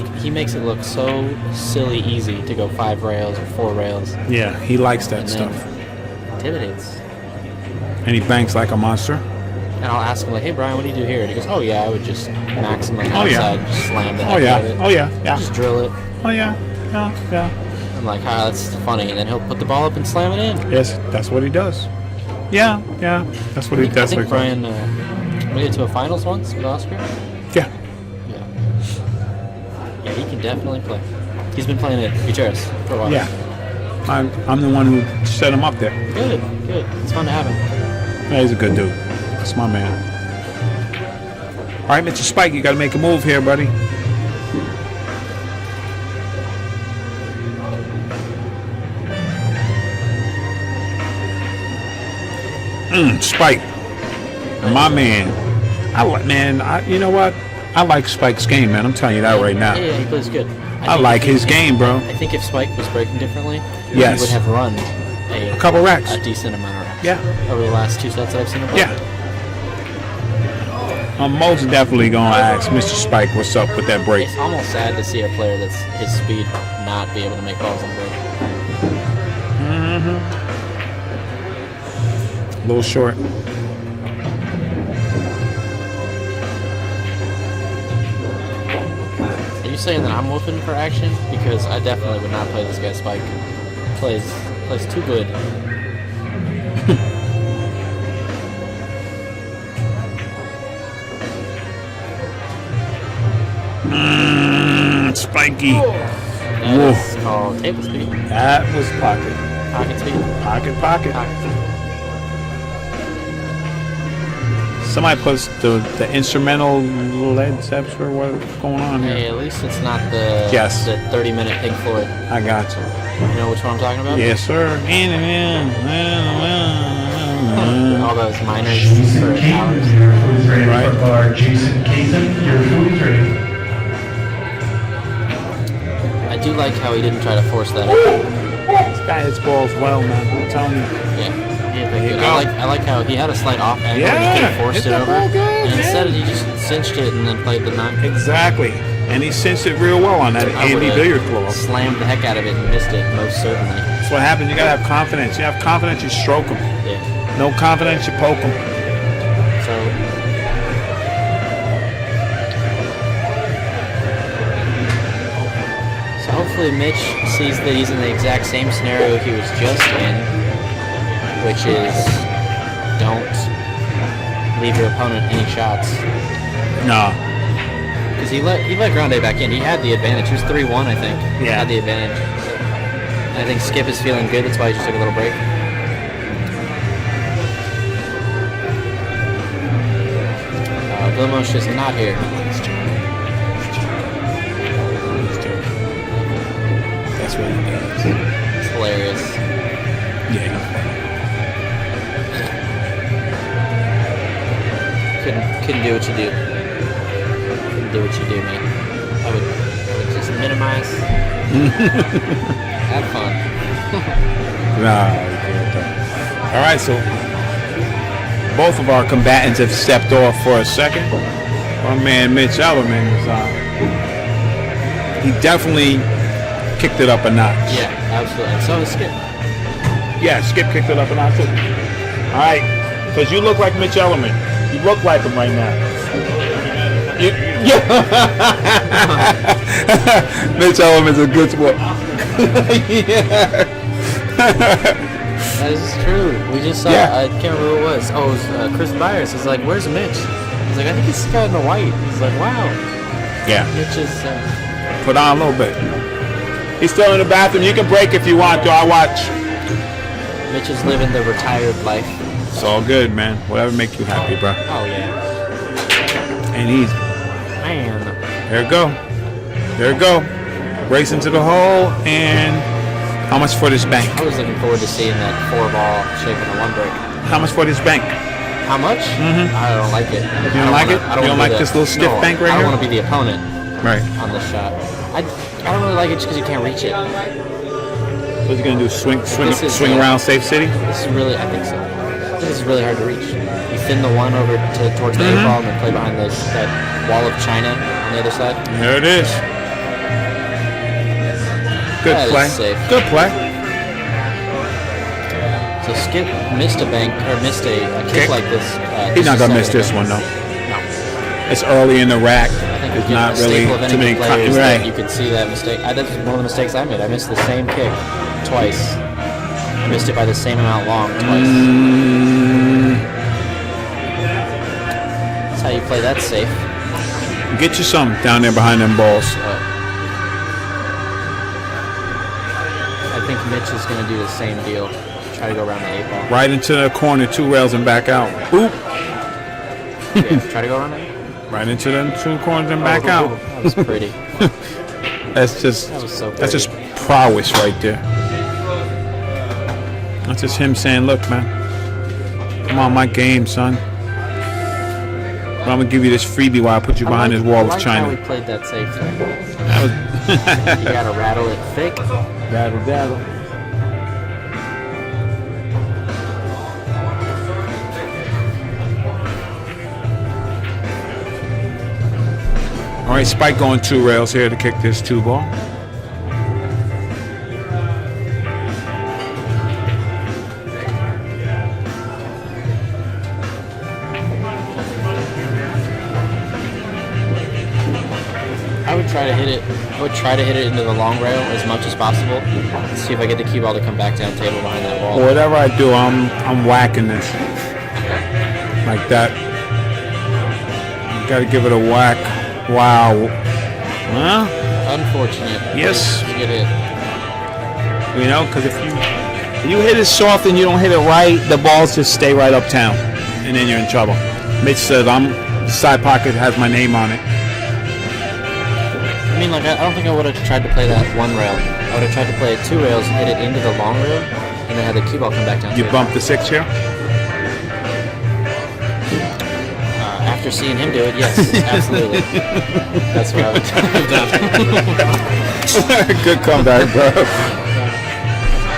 C: look, so silly easy to go 5 rails or 4 rails.
A: Yeah, he likes that
C: And
A: stuff.
C: then intimidates.
A: And he banks like a monster.
C: And I'll ask him like, "Hey Brian, what do you do here?" And he goes, "Oh yeah, I would just max him on the
A: Oh, yeah.
C: outside, just slam the heck
A: Oh yeah.
C: out of it.
A: Oh yeah. Yeah.
C: Just drill it."
A: Oh yeah. Yeah.
C: I'm like, "Ah, that's funny." And then he'll put the ball up and slam it in.
A: Yes, that's what he does. Yeah. That's what he does.
C: I think Brian made it to a finals once with Oscar.
A: Yeah.
C: Yeah, he can definitely play. He's been playing at Gutierrez for a while.
A: Yeah. I'm the one who set him up there.
C: Good. It's fun to have him.
A: Yeah, he's a good dude. That's my man. All right, Mr. Spike, you got to make a move here, buddy. Spike, my man. You know what? I like Spike's game, man. I'm telling you that right now.
C: Yeah, he plays good.
A: I
C: think
A: like
C: if he-
A: his game, bro.
C: I think if Spike was breaking differently,
A: Yes.
C: he would have run
A: A couple racks.
C: a decent amount of racks.
A: Yeah.
C: Over the last 2 sets that I've seen him play.
A: Yeah. I'm most definitely gonna ask Mr. Spike what's up with that break.
C: It's almost sad to see a player that's his speed not be able to make balls on break.
A: A little short.
C: Are you saying that I'm whooping for action? Because I definitely would not play this guy Spike. Plays too good.
A: Spiky.
C: That's called table speed.
A: That was pocket.
C: Pocket speed.
A: Pocket.
C: Pocket speed.
A: Somebody puts the instrumental lead steps or what's going on
C: Hey,
A: here.
C: at least it's not the
A: Yes.
C: the 30-minute Pink Floyd.
A: I got you.
C: You know which one I'm talking about?
A: Yes, sir.
C: All those minors
F: Jason
C: for
F: Keaton,
C: hours.
F: your food's ready
A: Right.
F: for bar. Jason Keaton, your food's ready.
C: I do like how he didn't try to force that.
A: This guy hits balls well, man. I'm telling you.
C: Yeah.
A: There you
C: Good.
A: go.
C: I like how he had a slight off angle.
A: Yeah,
C: And he could have forced
A: hit
C: it
A: that
C: over.
A: ball good,
C: And
A: man.
C: instead he just cinched it and then played the 9.
A: Exactly. And he cinched it real well on that
C: I
A: Andy
C: would've
A: billiard club.
C: slammed the heck out of it and missed it, most certainly.
A: That's what happens. You gotta have confidence. You have confidence, you stroke them.
C: Yeah.
A: No confidence, you poke them.
C: So hopefully Mitch sees that he's in the exact same scenario he was just in, which is don't leave your opponent any shots.
A: No.
C: Because he let Grande back in. He had the advantage. He was 3-1, I think.
A: Yeah.
C: Had the advantage. And I think Skip is feeling good. That's why he just took a little break. Vilmos is not here.
A: That's what he does.
C: It's hilarious.
A: Yeah.
C: Couldn't do what you do. Couldn't do what you do, man. I would just minimize. Have fun.
A: Nah. All right, so both of our combatants have stepped off for a second. My man Mitch Ellerman is he definitely kicked it up a notch.
C: Yeah, absolutely. And so is Skip.
A: Yeah, Skip kicked it up a notch too. All right, because you look like Mitch Ellerman. You look like him right now. Yeah. Mitch Ellerman's a good sport. Yeah.
C: That is true. We just saw,
A: Yeah.
C: I can't remember who it was. Oh, it was Chris Byers. He's like, where's Mitch? He's like, I think he's got in the white. He's like, wow.
A: Yeah.
C: Mitch is,
A: Put on a little bit. He's still in the bathroom. You can break if you want to. I'll watch.
C: Mitch is living the retired life.
A: It's all good, man. Whatever make you happy, bro.
C: Oh yeah.
A: Ain't easy.
C: Man.
A: There it go. There it go. Racing to the hole, and how much for this bank?
C: I was looking forward to seeing that 4-ball shaking a 1 break.
A: How much for this bank?
C: How much? I don't like it.
A: You don't like it? You don't like this little stiff bank right
C: I
A: here?
C: don't want to be the opponent
A: Right.
C: on this shot. I don't really like it just because you can't reach it.
A: What's he gonna do? Swing around Safe City?
C: This is really, I think so. I think this is really hard to reach. You thin the one over towards the 8 ball and then play behind that wall of China on the other side.
A: There it is. Good
C: That
A: play.
C: is safe.
A: Good play.
C: So Skip missed a bank or missed a kick like this.
A: He's not gonna miss
C: second
A: this
C: ago.
A: one though.
C: No.
A: It's early in the rack.
C: I think
A: It's
C: again,
A: not
C: a
A: really
C: staple of any
A: too many.
C: good player is that
A: Right.
C: you could see that mistake. That's one of the mistakes I made. I missed the same kick twice. I missed it by the same amount long twice. That's how you play that safe.
A: Get you some down there behind them balls.
C: I think Mitch is going to do the same deal. Try to go around the 8 ball.
A: Right into the corner, 2 rails and back out. Oop.
C: Yeah, try to go around it.
A: Right into them 2 corners and back out.
C: That was pretty.
A: That's just
C: That was so pretty.
A: that's just prowess right there. That's just him saying, look, man, come on my game, son. But I'm gonna give you this freebie while I put you behind this wall
C: I
A: with
C: like
A: China.
C: how we played that safe.
A: That was
C: You got to rattle it thick.
A: Daddle, daddle. All right, Spike going 2 rails here to kick this 2 ball.
C: I would try to hit it. I would try to hit it into the long rail as much as possible. See if I get the cue ball to come back down table behind that wall.
A: Whatever I do, I'm whacking this like that. You gotta give it a whack. Wow. Huh?
C: Unfortunate.
A: Yes.
C: You get it.
A: You know, because if you hit it soft and you don't hit it right, the balls just stay right uptown, and then you're in trouble. Mitch says, the side pocket has my name on it.
C: I mean, like, I don't think I would have tried to play that 1 rail. I would have tried to play it 2 rails, hit it into the long rail, and then have the cue ball come back down.
A: You
C: table.
A: bump the 6 here?
C: After seeing him do it, yes, absolutely. That's what I would have done.
A: Good comeback, bro.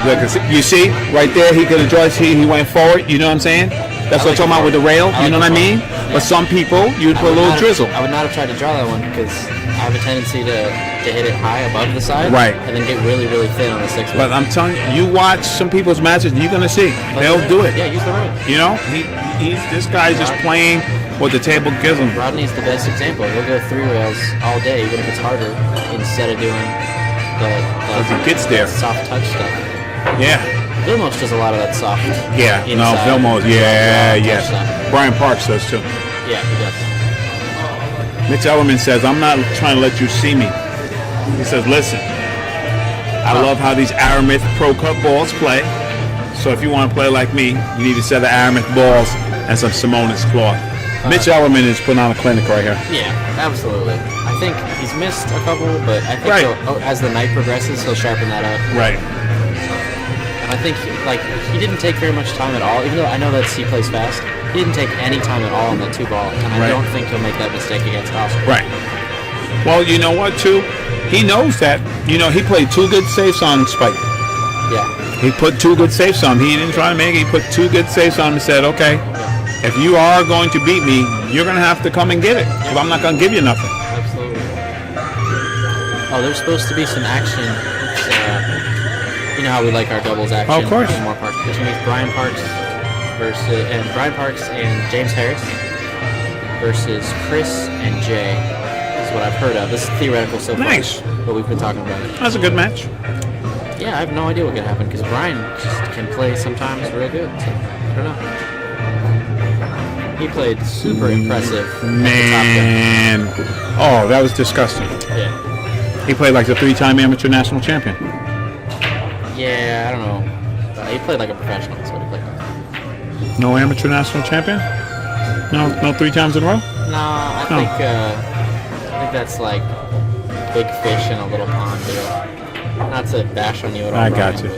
A: Look, you see, right there, he could have just, he went forward, you know what I'm saying? That's what I'm talking about with the rail, you know what I mean? But some people, you'd put a little drizzle.
C: I would not have tried to draw that one because I have a tendency to hit it high above the side,
A: Right.
C: and then get really, really thin on the 6
A: But I'm telling you, you watch some people's matches, and you're gonna see they'll do it.
C: Yeah, use the rail.
A: You know, this guy's just playing what the table gives him.
C: Rodney's the best example. He'll go 3 rails all day, even if it's harder, instead of doing the
A: He gets there.
C: soft touch stuff.
A: Yeah,
C: Vilmos does a lot of that soft.
A: yeah. No,
C: inside,
A: Vilmos. Yeah,
C: touch
A: yeah.
C: stuff.
A: Brian Parks does too.
C: Yeah, he does.
A: Mitch Ellerman says, "I'm not trying to let you see me." He says, "Listen, I love how these Aramith Pro Cup balls play. So if you want to play like me, you need a set of Aramith balls and some Simonis cloth." Mitch Ellerman is putting on a clinic right here.
C: Yeah, absolutely. I think he's missed a couple, but I think
A: Right.
C: as the night progresses, he'll sharpen that up.
A: Right.
C: And I think he didn't take very much time at all, even though I know that he plays fast. He didn't take any time at all on that 2 ball, and I
A: Right.
C: don't think he'll make that mistake against Oscar.
A: Right. Well, you know what, too? He knows that. You know, he played 2 good saves on Spike.
C: Yeah.
A: He put 2 good saves on him. He didn't try to make it. He put 2 good saves on him and said, okay, if you are going to beat me, you're going to have to come and get it. Because I'm not going to give you nothing.
C: Absolutely. Oh, there's supposed to be some action. You know how we like our doubles action.
A: Oh, of course.
C: There's more Parks. There's going to be Brian Parks and James Harris versus Chris and Jay. This is what I've heard of. This is theoretical so far.
A: Nice.
C: But we've been talking about it.
A: That's a good match.
C: Yeah, I have no idea what can happen because Brian just can play sometimes real good. So, I don't know. He played super impressive.
A: Man. Oh, that was disgusting.
C: Yeah.
A: He played like the 3-time amateur national champion.
C: Yeah, I don't know. He played like a professional. That's what he played like.
A: No amateur national champion? No 3 times in a row?
C: No, I think that's like big fish in a little pond deal. Not to bash on you at all.
A: I got you.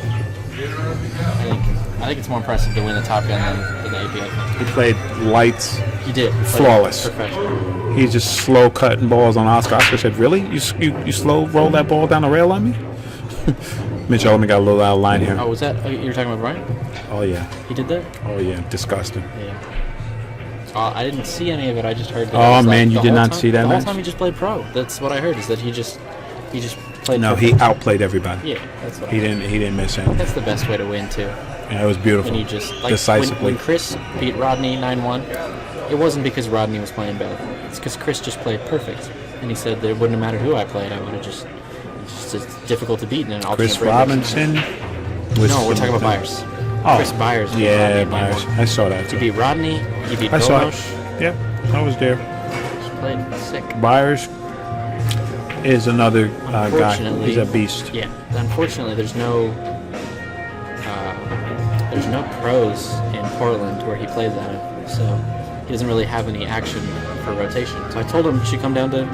C: I think it's more impressive to win the Top Gun than the AP.
A: He played lights.
C: He did. He played
A: Flawless.
C: Professional.
A: He's just slow cutting balls on Oscar. Oscar said, "Really? You slow roll that ball down the rail on me?" Mitch Ellerman got a little out of line here.
C: Oh, was that? You were talking about Brian?
A: Oh yeah.
C: He did that?
A: Oh yeah. Disgusting.
C: Yeah. I didn't see any of it. I just heard that.
A: Oh
C: it was
A: man,
C: like
A: you
C: the
A: did
C: whole
A: not
C: time-
A: see that
C: The whole
A: match?
C: time he just played pro. That's what I heard. Is that he just played.
A: No, he
C: perfect.
A: outplayed everybody.
C: Yeah, that's what
A: He didn't miss anything.
C: That's the best way to win too.
A: Yeah, it was beautiful.
C: When you just
A: Decisively.
C: When Chris beat Rodney 9-1, it wasn't because Rodney was playing bad. It's because Chris just played perfect, and he said that it wouldn't have mattered who I played. I would have just it's difficult to beat in an alternate
A: Chris
C: break.
A: Robinson.
C: No, we're talking about Byers.
A: Oh,
C: Chris Byers. beat
A: Yeah,
C: Rodney
A: Byers.
C: 9-1.
A: I saw that
C: He
A: too.
C: beat Rodney. He beat
A: I saw it.
C: Bonosh.
A: Yeah, I was there.
C: He played sick.
A: Byers is another guy.
C: Unfortunately-
A: He's a beast.
C: Yeah. Unfortunately, there's no pros in Portland where he plays at it, so he doesn't really have any action for rotation. So I told him he should come down to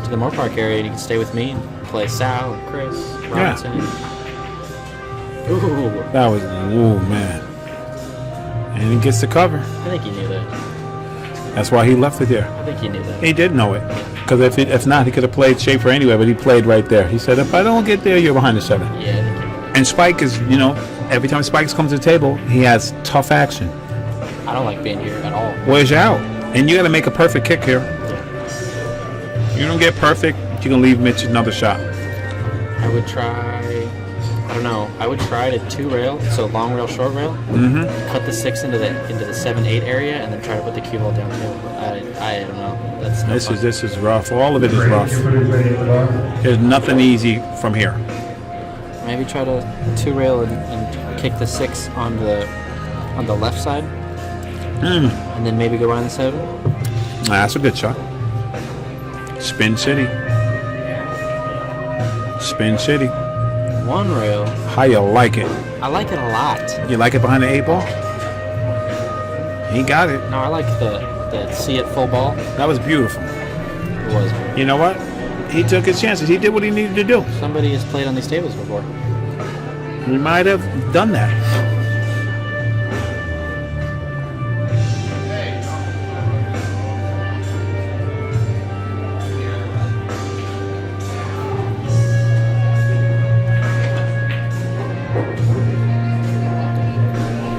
C: the Moore Park area and he can stay with me and play Sal and Chris Robinson. Ooh,
A: That was, ooh man. And he gets the cover.
C: I think he knew that.
A: That's why he left it there.
C: I think he knew that.
A: He did know it. Because if not, he could have played Schaefer anyway, but he played right there. He said, if I don't get there, you're behind the 7.
C: Yeah, I think he knew that.
A: And Spike is, every time Spike comes to the table, he has tough action.
C: I don't like being here at all.
A: Where's you out? And you got to make a perfect kick here. You don't get perfect, you can leave Mitch another shot.
C: I would try. I don't know. I would try to 2 rail, so long rail, short rail.
A: Mm-hmm.
C: Cut the 6 into the 7-8 area, and then try to put the cue ball down too. I don't know. That's no fun.
A: This is rough. All of it is
F: Brady,
A: rough.
F: your food is ready at the bar.
A: There's nothing easy from here.
C: Maybe try to 2 rail and kick the 6 on the left side, and then maybe go around the 7.
A: That's a good shot. Spin City. Spin City.
C: 1 rail.
A: How you like it?
C: I like it a lot.
A: You like it behind the 8 ball? He got it.
C: No, I like the see it full ball.
A: That was beautiful.
C: It was.
A: You know what? He took his chances. He did what he needed to do.
C: Somebody has played on these tables before.
A: He might have done that.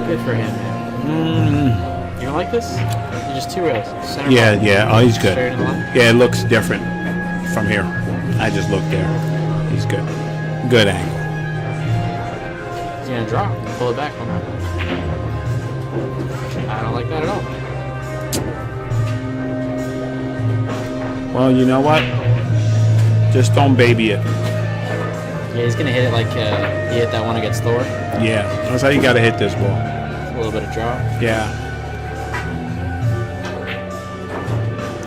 C: Good for him, man. You don't like this? You just 2 rails. Center
A: Yeah,
C: ball.
A: yeah. Oh, he's good.
C: Straight in the line.
A: Yeah, it looks different from here. I just looked there. He's good. Good angle.
C: He's gonna drop. Pull it back on that. I don't like that at all.
A: Well, you know what? Just don't baby it.
C: Yeah, he's gonna hit it like he hit that one against Thor.
A: Yeah, that's how you got to hit this ball.
C: A little bit of draw.
A: Yeah.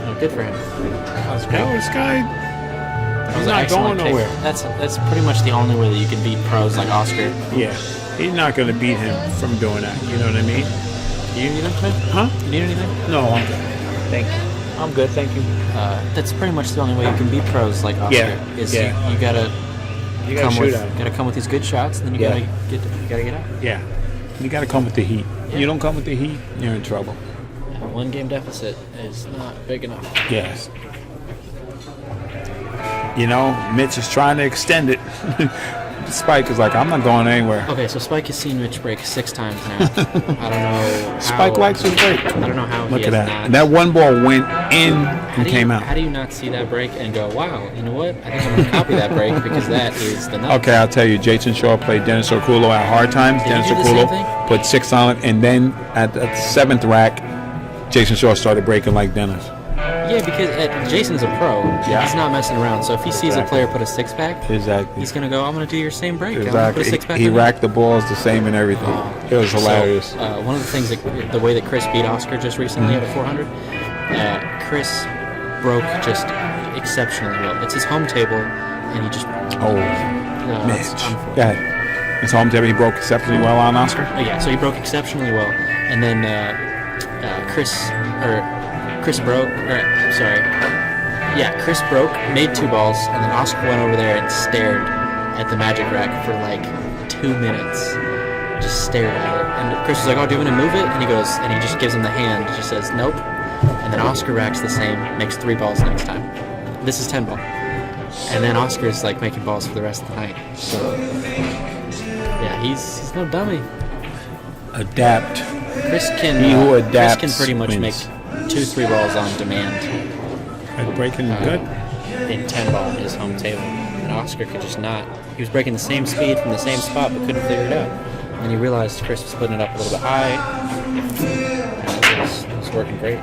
C: Oh, good for him.
A: This guy,
C: That
A: he's
C: was an
A: not
C: excellent
A: going nowhere.
C: kick. That's pretty much the only way that you can beat pros like Oscar.
A: Yeah, he's not going to beat him from doing that. You know what I mean?
C: You need anything, man?
A: Huh?
C: You need anything?
A: No, I'm good. Thank you. I'm good, thank you.
C: That's pretty much the only way you can beat pros like Oscar.
A: Yeah,
C: Is
A: yeah.
C: you gotta
A: You got to
C: come
A: shoot
C: with
A: at him.
C: gotta come with these good shots, and then you
A: Yeah.
C: gotta get out.
A: Yeah, you got to come with the heat.
C: Yeah.
A: You don't come with the heat, you're in trouble.
C: A 1 game deficit is not big enough.
A: Yes. You know, Mitch is trying to extend it. Spike is like, I'm not going anywhere.
C: Okay, so Spike has seen Mitch break 6 times now. I don't know. How,
A: Spike likes his break.
C: I don't know how.
A: Look
C: he
A: at
C: has
A: that.
C: Not,
A: That one ball went in
C: How
A: and
C: do
A: came
C: you,
A: out.
C: How do you not see that break and go, wow, you know what? I think I'm going to copy that break because that is the nuts.
A: Okay, I'll tell you. Jason Shaw played Dennis Orculo at hard times.
C: Did he
A: Dennis
C: do the same
A: Orculo
C: thing?
A: put 6 on it, and then at the 7th rack, Jason Shaw started breaking like Dennis.
C: Yeah, because Jason's a pro.
A: Yeah.
C: He's not messing around. So if he sees
A: Exactly.
C: a player put a 6-pack,
A: Exactly.
C: he's going to go, I'm going to do your same break. I'm going to put a 6-pack
A: Exactly. He
C: on you."
A: racked the balls the same and everything. It was hilarious.
C: So, one of the things the way that Chris beat Oscar just recently at a 400, Chris broke just exceptionally well. It's his home table, and he just
A: Oh,
C: no,
A: Mitch.
C: it's
A: Go
C: unfortunate.
A: ahead. It's home to he broke exceptionally well on Oscar.
C: Oh, yeah, so he broke exceptionally well, and then Chris broke. Chris broke, made 2 balls, and then Oscar went over there and stared at the magic rack for like 2 minutes. Just stared at it, and Chris was like, "Oh, do you want to move it?" And he goes, and he just gives him the hand, just says, "Nope." And then Oscar racks the same, makes 3 balls next time. This is 10 ball, and then Oscar's like making balls for the rest of the night. So yeah, he's no dummy.
A: Adapt.
C: Chris can.
A: He who
C: Chris
A: adapts
C: can pretty much
A: wins.
C: make 2-3 balls on demand
A: Breaking good.
C: in 10 ball on his home table, and Oscar could just not. He was breaking the same speed from the same spot, but couldn't figure it out. And he realized Chris was putting it up a little bit high. And it was working great.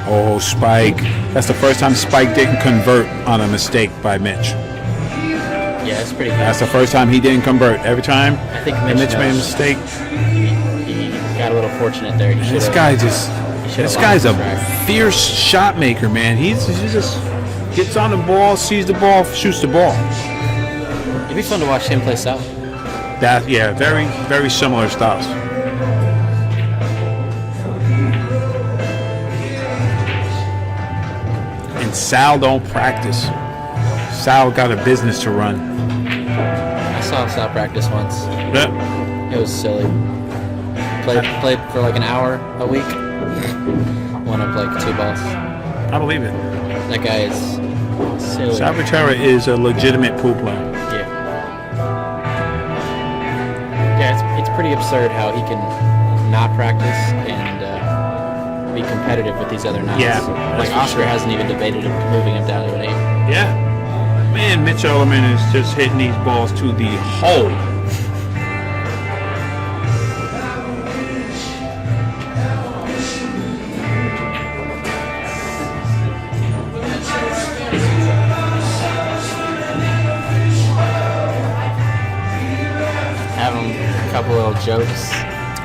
A: Oh, Spike. That's the first time Spike didn't convert on a mistake by Mitch.
C: Yeah, it's pretty good.
A: That's the first time he didn't convert. Every time
C: I think
A: Mitch made a
C: knows.
A: mistake.
C: He got a little fortunate there. He
A: This
C: should've-
A: guy just.
C: he should've
A: This
C: lost
A: guy's
C: the
A: a
C: track.
A: fierce shot maker, man. He just gets on the ball, sees the ball, shoots the ball.
C: It'd be fun to watch him play South.
A: That very, very similar styles. And Sal don't practice. Sal got a business to run.
C: I saw South practice once.
A: Yeah.
C: It was silly. Played for like an hour a week. Won up like 2 balls.
A: I believe it.
C: That guy is silly.
A: Salvatore is a legitimate pool player.
C: Yeah. Yeah, it's pretty absurd how he can not practice and be competitive with these other nines.
A: Yeah,
C: Like
A: that's for
C: Oscar
A: sure.
C: hasn't even debated moving him down to an 8.
A: Yeah. Man, Mitch Ellerman is just hitting these balls to the hole.
C: Have him a couple little jokes.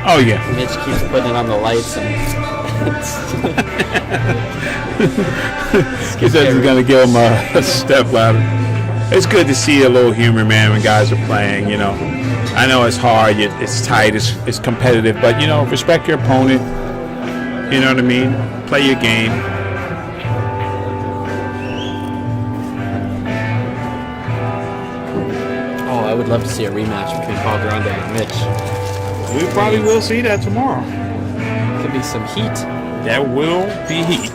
A: Oh, yeah.
C: Mitch keeps putting it on the lights and
A: He says he's going to give him a step ladder. It's good to see a little humor, man, when guys are playing, you know. I know it's hard, it's tight, it's competitive, but, you know, respect your opponent. You know what I mean? Play your game.
C: oh, I would love to see a rematch between Paul Grande and Mitch.
A: We probably will see that tomorrow.
C: Could be some heat.
A: There will be heat.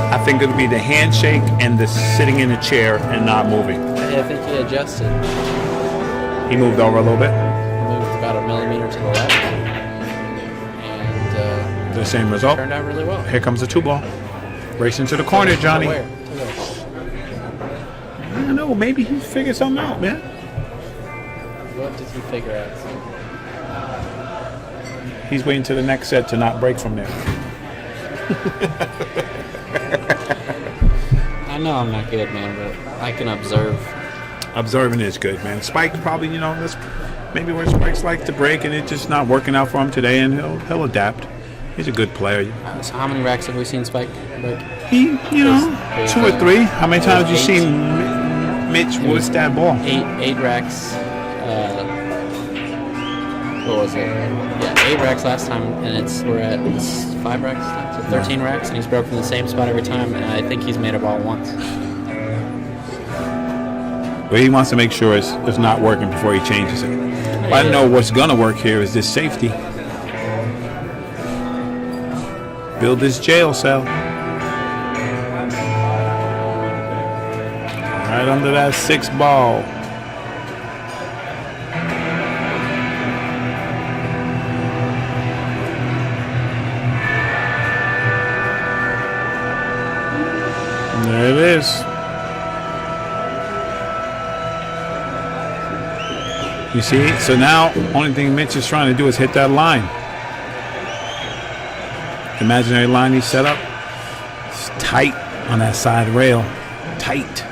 A: I think it'll be the handshake and the sitting in the chair and not moving.
C: I think he adjusted.
A: He moved over a little bit.
C: Moved about a millimeter to the left. And
A: The same result.
C: turned out really well.
A: Here comes the 2 ball. Racing to the corner, Johnny.
C: Where?
A: I don't know. Maybe he figured something out, man.
C: What did he figure out?
A: He's waiting to the next set to not break from there.
C: I know I'm not good, man, but I can observe.
A: Observing is good, man. Spike probably, you know, that's maybe where Spike's like to break, and it's just not working out for him today, and he'll adapt. He's a good player.
C: So how many racks have we seen Spike break?
A: He, you know,
C: There's
A: 2 or 3. How many times have you
C: 8.
A: seen Mitch with that ball?
C: Eight racks. What was it? Yeah, 8 racks last time, and we're at 5 racks now, so 13 racks, and he's broke from the same spot every time, and I think he's made a ball once.
A: But he wants to make sure it's not working before he changes it. But I know what's going to work here is this safety. Build this jail cell. Right under that 6 ball. There it is. You see? So now, only thing Mitch is trying to do is hit that line. Imaginary line he set up. It's tight on that side rail. Tight.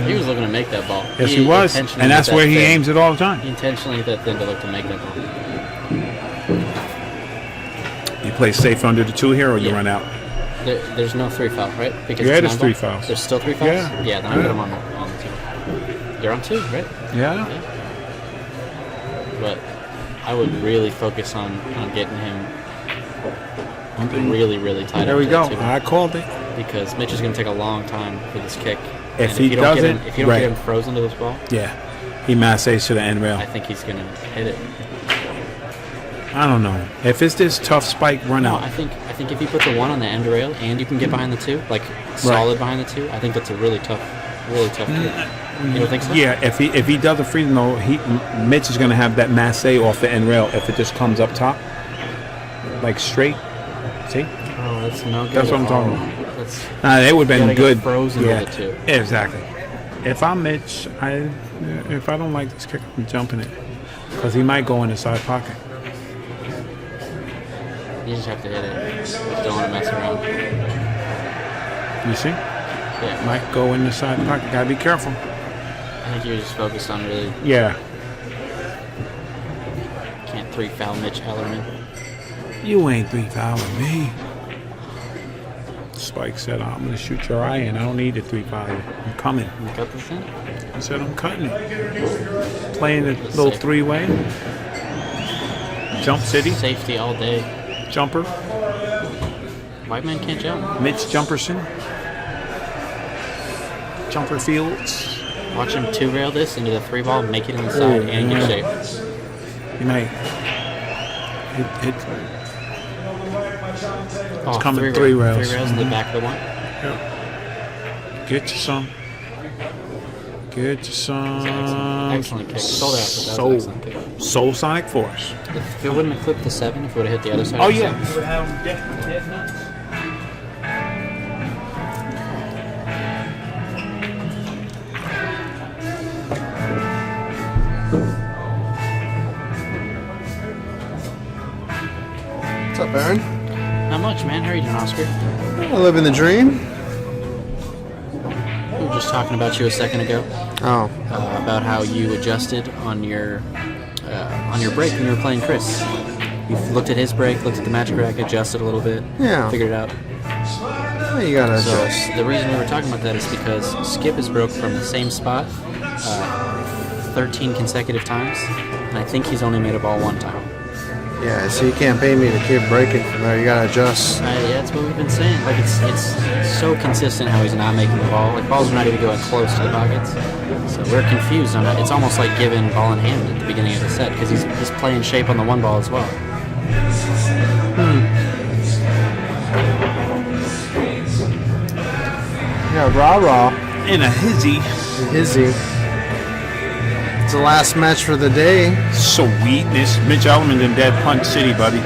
C: He was looking to make that ball.
A: Yes, he was.
C: intentionally
A: And that's
C: hit that
A: where he
C: thin.
A: aims it all the time.
C: He intentionally hit that thin to look to make that ball.
A: play safe under the 2 here, or you
C: Yeah.
A: run out?
C: There's no 3 foul, right? Because
A: Yeah,
C: it's
A: there's 3
C: 9 ball?
A: fouls.
C: There's still 3 fouls?
A: Yeah.
C: Yeah, then I put him on the 2. You're on 2, right?
A: Yeah.
C: But I would really focus on getting him really, really tight.
A: There
C: up
A: we
C: to
A: go.
C: the 2.
A: I called it.
C: Because Mitch is going to take a long time for this kick.
A: If
C: And
A: he
C: you don't get
A: doesn't,
C: him, if you don't
A: right.
C: get him frozen to this ball,
A: Yeah. He massages to the end rail.
C: I think he's going to hit it.
A: I don't know. If it's this tough spike run
C: No,
A: out.
C: I think if you put the 1 on the end rail and you can get behind the 2, like solid behind the 2, I think that's a really tough kick. You don't think so?
A: Yeah, if he does a freezing though, Mitch is gonna have that masse off the end rail if it just comes up top, like straight. See?
C: Oh, that's no good.
A: That's what I'm
C: at
A: talking
C: all.
A: about.
C: That's
A: It would have
C: gotta
A: been
C: get
A: good.
C: frozen
A: yeah,
C: with it too.
A: exactly. If I'm Mitch, if I don't like this kick, I'm jumping it because he might go in the side pocket.
C: You just have to hit it. Just don't want to mess around.
A: You see?
C: Yeah.
A: Might go in the side pocket. Gotta be careful.
C: I think you're just focused on really
A: Yeah.
C: can't 3 foul Mitch Ellerman.
A: You ain't 3 fouling me. Spike said, I'm gonna shoot your eye in. I don't need the 3 foul. I'm coming.
C: You got this in?
A: I said, I'm cutting it. Playing a little 3-way. Jump City.
C: Safety all day.
A: Jumper.
C: White man can't jump.
A: Mitch Jumperson. Jumper Fields.
C: Watch him 2-rail this into the 3 ball, make it in the side, and get shape.
A: You might.
C: Oh,
A: coming 3 rails.
C: 3 rails in the back of the 1.
A: Get you some. Get you some.
C: Excellent kick. Sold out, but that was an excellent kick.
A: Soul Sonic Force.
C: If it wouldn't have clipped the 7, if it would have hit the other side.
A: Oh,
C: of the
A: yeah.
C: 7.
A: You would have dead nuts.
G: What's up, Aaron?
C: Not much, man. How are you doing, Oscar?
G: I live in the dream.
C: We were just talking about you a second ago,
G: Oh,
C: about how you adjusted on your break when you were playing Chris. You looked at his break, looked at the magic rack, adjusted a little bit,
G: Yeah.
C: figured it out.
G: well, you gotta
C: So
G: adjust.
C: the reason we were talking about that is because Skip has broke from the same spot 13 consecutive times, and I think he's only made a ball 1 time.
G: Yeah, so you can't pay me to keep breaking from there. You gotta adjust.
C: Yeah, that's what we've been saying. Like it's so consistent how he's not making the ball. Like balls are not even going close to the pockets. So we're confused on it. It's almost like giving ball in hand at the beginning of the set because he's playing shape on the 1 ball as well.
G: Yeah, rah-rah.
A: In a hizzy.
G: Hizzy. It's the last match for the day.
A: Sweetness. Mitch Ellerman in Dead Punch City, buddy.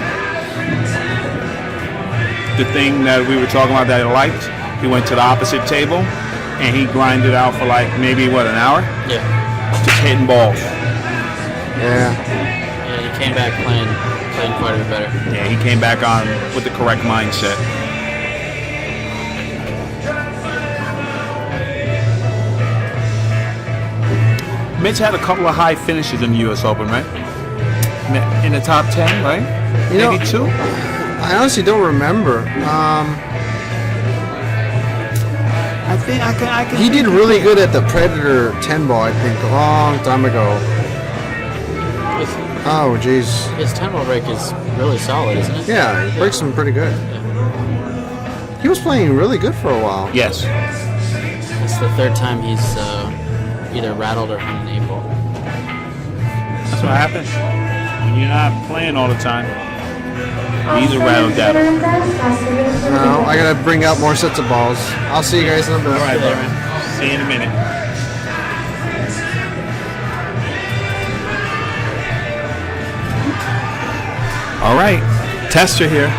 A: The thing that we were talking about that I liked, he went to the opposite table and he grinded out for like maybe, an hour?
C: Yeah.
A: Just hitting balls.
G: Yeah.
C: Yeah, he came back playing quite a bit better.
A: Yeah, he came back on with the correct mindset. Mitch had a couple of high finishes in the U.S. Open, right? In the top 10, right?
G: You know-
A: Maybe 2?
G: I honestly don't remember.
A: I think I can.
G: He did really good at the Predator 10 ball, I think, a long time ago.
C: His,
G: Oh, jeez.
C: his 10 ball break is really solid, isn't it?
G: Yeah, he breaks them pretty good. He was playing really good for a while.
A: Yes.
C: It's the 3rd time he's either rattled or hung an 8 ball.
A: That's what happens when you're not playing all the time. He's a rattle daddle.
G: No, I gotta bring out more sets of balls. I'll see you guys in a bit.
A: All right, bro. See you in a minute. All right, tester here.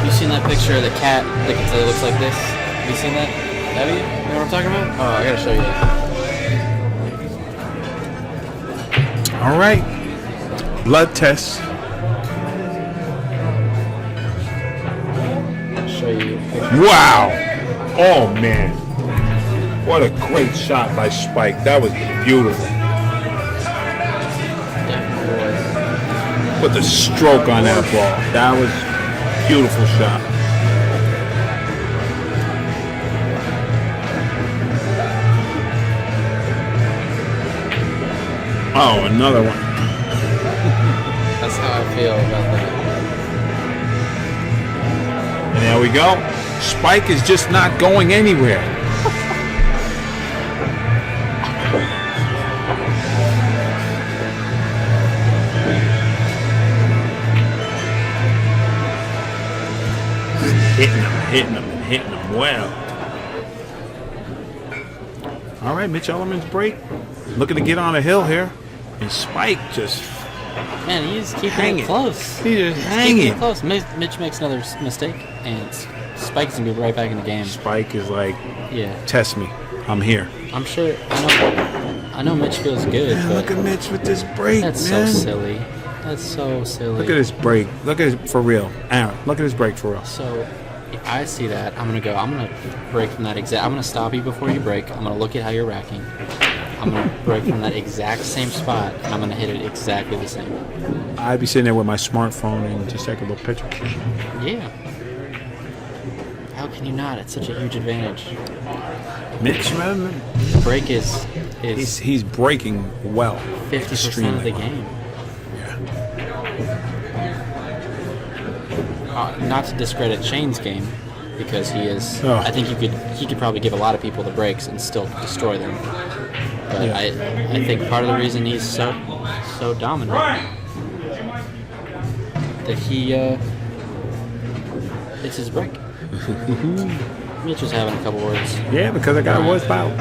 C: You seen that picture of the cat that looks like this? Have you seen that? Have you? You know what I'm talking about? Oh, I gotta show you that.
A: All right, blood test.
C: I'll show you.
A: Wow. Oh man, what a great shot by Spike. That was beautiful. Put the stroke on that ball. That was a beautiful shot. Oh, another one.
C: That's how I feel about that.
A: And there we go. Spike is just not going anywhere. Hitting him well. All right, Mitch Ellerman's break. Looking to get on a hill here. And Spike just
C: Man, he's keeping
A: hanging.
C: it close.
A: He's just
C: Keeping
A: hanging.
C: it close. Mitch makes another mistake, and Spike's gonna be right back in the game.
A: Spike is like,
C: Yeah,
A: test me. I'm here.
C: I'm sure. I know Mitch feels good,
A: Man,
C: but
A: look at Mitch with this break,
C: that's
A: man.
C: so silly. That's so silly.
A: Look at his break. Look at his, for real. Aaron, look at his break for real.
C: So, if I see that, I'm gonna break from that exact. I'm gonna stop you before you break. I'm gonna look at how you're racking. I'm gonna break from that exact same spot, and I'm gonna hit it exactly the same.
A: I'd be sitting there with my smartphone and just take a little picture.
C: Yeah. How can you not? It's such a huge advantage.
A: Mitch, man,
C: The break is
A: he's breaking well.
C: 50% of
A: Extremely
C: the
A: well.
C: game.
A: Yeah.
C: Not to discredit Shane's game, because he is.
A: Oh.
C: I think he could probably give a lot of people the breaks and still destroy them. But
A: Yeah.
C: I think part of the reason he's so dominant that he it's his break. Mitch was having a couple words.
A: Yeah, because I got a voice out.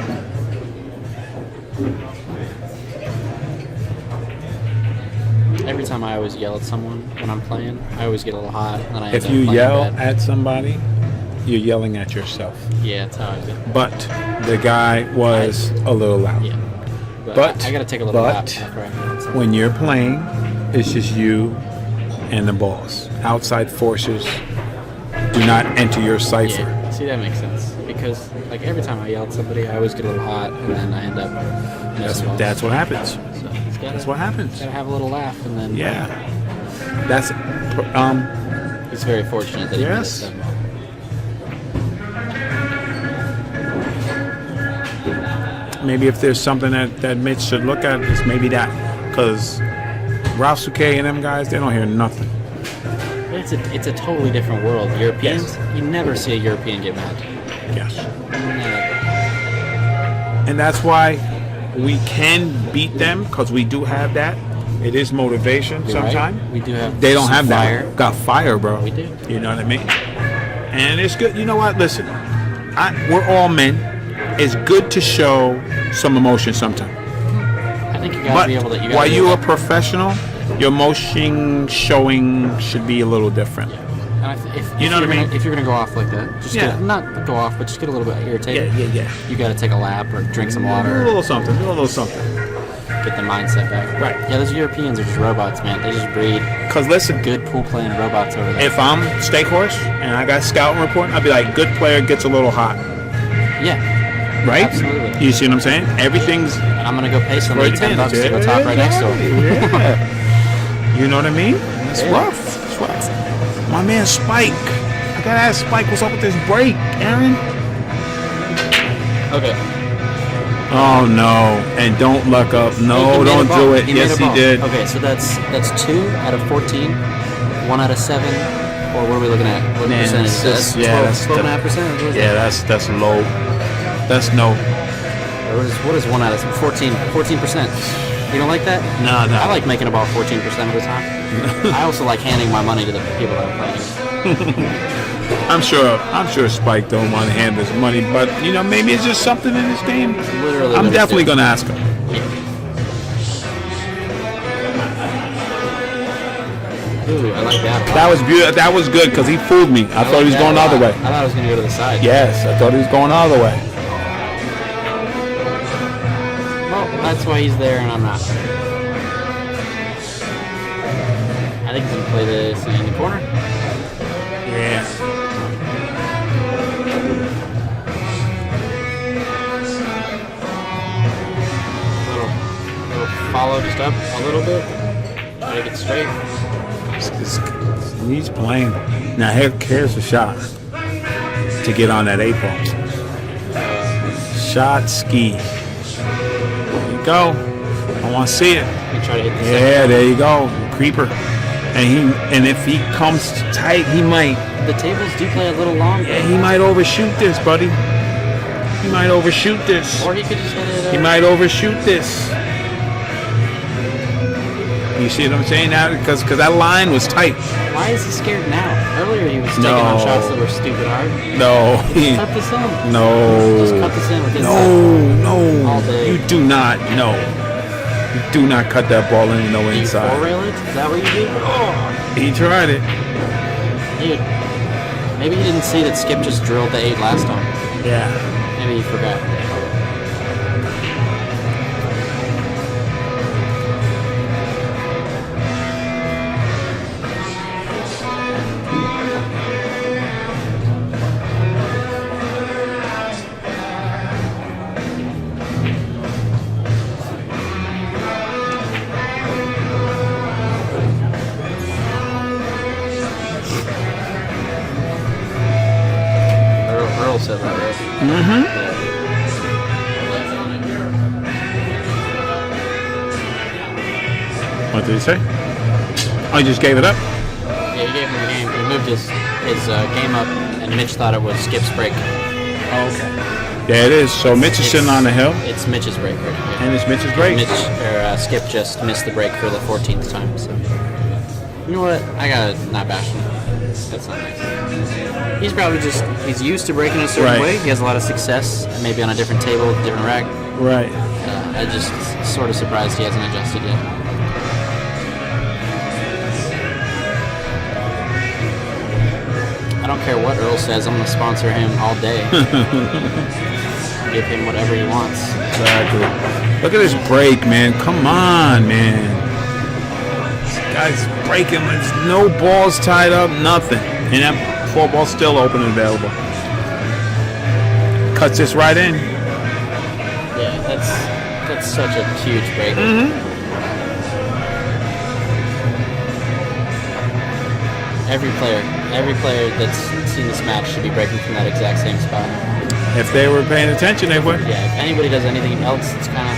C: Every time I always yell at someone when I'm playing, I always get a little hot, and then I end
A: If
C: up
A: you
C: playing
A: yell
C: bad.
A: at somebody, you're yelling at yourself.
C: Yeah, that's how I feel.
A: But the guy was a little loud.
C: Yeah.
A: But-
C: I gotta take a little
A: but-
C: lap after I yell at someone.
A: When you're playing, it's just you and the balls. Outside forces do not enter your cipher.
C: Yeah, see, that makes sense. Because, like, every time I yell at somebody, I always get a little hot, and then I end up missing balls.
A: That's what happens.
C: So he's gotta,
A: That's what happens.
C: Gotta have a little laugh, and then
A: Yeah. That's
C: he's very fortunate that he
A: Yes.
C: missed them.
A: maybe if there's something that Mitch should look at, it's maybe that. Because Ralph Suke and them guys, they don't hear nothing.
C: It's a totally different world. Europeans, you never see a European get mad.
A: Yes.
C: Never.
A: And that's why we can beat them, because we do have that. It is motivation
C: You're right.
A: sometimes.
C: We do have.
A: They don't
C: some
A: have
C: fire.
A: that. Got fire, bro.
C: We do.
A: You know what I mean? And it's good. You know what? Listen, we're all men. It's good to show some emotion sometimes.
C: I think you gotta
A: But
C: be able to. You gotta
A: while
C: be
A: you're a
C: able to-
A: professional, your emotion showing should be a little different.
C: And if
A: You know what I
C: you're
A: mean?
C: If you're gonna go off like that, just
A: Yeah.
C: not go off, but just get a little bit irritated.
A: Yeah.
C: You gotta take a lap or drink some
A: Do a
C: water,
A: little something. Do a little something.
C: get the mindset back.
A: Right.
C: Yeah, those Europeans are just robots, man. They just breed
A: Because listen,
C: good pool playing robots over there.
A: if I'm Steak Horse and I got scouting report, I'd be like, good player gets a little hot.
C: Yeah.
A: Right?
C: Absolutely.
A: You see what I'm saying? Everything's
C: And I'm gonna go pay
A: for
C: somebody $10 to go talk right next to him.
A: Yeah. You know what I mean? It's
C: Yeah.
A: rough. It's rough. My man Spike. I gotta ask Spike what's up with this break, Aaron.
C: Okay.
A: Oh no. And don't luck up.
C: He
A: No,
C: made a
A: don't
C: ball.
A: do it.
C: He
A: Yes,
C: made a
A: he
C: ball.
A: did.
C: Okay, so that's 2 out of 14, 1 out of 7, or what are we looking at? What
A: Man,
C: percentage?
A: it's
C: That's
A: just- yeah,
C: 12.5%. What is
A: Yeah,
C: that?
A: that's low. That's no.
C: What is 1 out of 14? 14%. You don't like that?
A: No.
C: I like making a ball 14% of the time. I also like handing my money to the people that I'm playing.
A: I'm sure Spike don't want to hand his money, but you know, maybe it's just something in this game.
C: Literally.
A: I'm
C: what
A: definitely
C: it's
A: gonna ask him.
C: doing. Ooh, I like that.
A: That was beautiful. That was good because he fooled me. I thought he was going the other way.
C: I thought it was going to go to the side.
A: Yes, I thought he was going the other way.
C: Well, that's why he's there and I'm not. I think he's going to play this in the corner.
A: Yeah.
C: Little follow just up a little bit. Try to get straight.
A: He's playing. Now here's the shot to get on that 8 ball. Shot ski. There you go. I want to see it.
C: You try to hit the
A: Yeah, there you go. Creeper. And if he comes tight, he might.
C: The tables do play a little long.
A: Yeah, he might overshoot this, buddy. He might overshoot this.
C: Or he could just hit it.
A: He might overshoot this. You see what I'm saying now? Because that line was tight.
C: Why is he scared now? Earlier he was taking on shots that were stupid hard.
A: No.
C: Cut this in.
A: No.
C: Just cut this in with his
A: No.
C: all day.
A: You do not. No. You do not cut that ball in. No
C: Do you
A: inside.
C: four-rail it? Is that what you do?
A: He tried it.
C: Dude, maybe he didn't see that Skip just drilled the 8 last time.
A: Yeah.
C: Maybe he forgot. Earl said that, right?
A: Mm-hmm. What did he say? Oh, he just gave it up?
C: Yeah, he gave him the game. He moved his game up, and Mitch thought it was Skip's break.
A: Oh, okay. Yeah, it is. So Mitch is sitting on the hill,
C: It's Mitch's break right now.
A: and it's Mitch's break.
C: Skip just missed the break for the 14th time. So, you know what? I gotta not bash him. That's not nice. He's probably he's used to breaking a certain
A: Right.
C: way. He has a lot of success, maybe on a different table, different rack.
A: Right.
C: I just sort of surprised he hasn't adjusted yet. I don't care what Earl says. I'm gonna sponsor him all day. Give him whatever he wants.
A: Exactly. Look at this break, man. Come on, man. This guy's breaking. There's no balls tied up, nothing. And that 4 ball's still open and available. Cuts this right in.
C: Yeah, that's such a huge break. Every player that's seen this match should be breaking from that exact same spot.
A: If they were paying attention, they would.
C: Yeah, if anybody does anything else, it's kind of...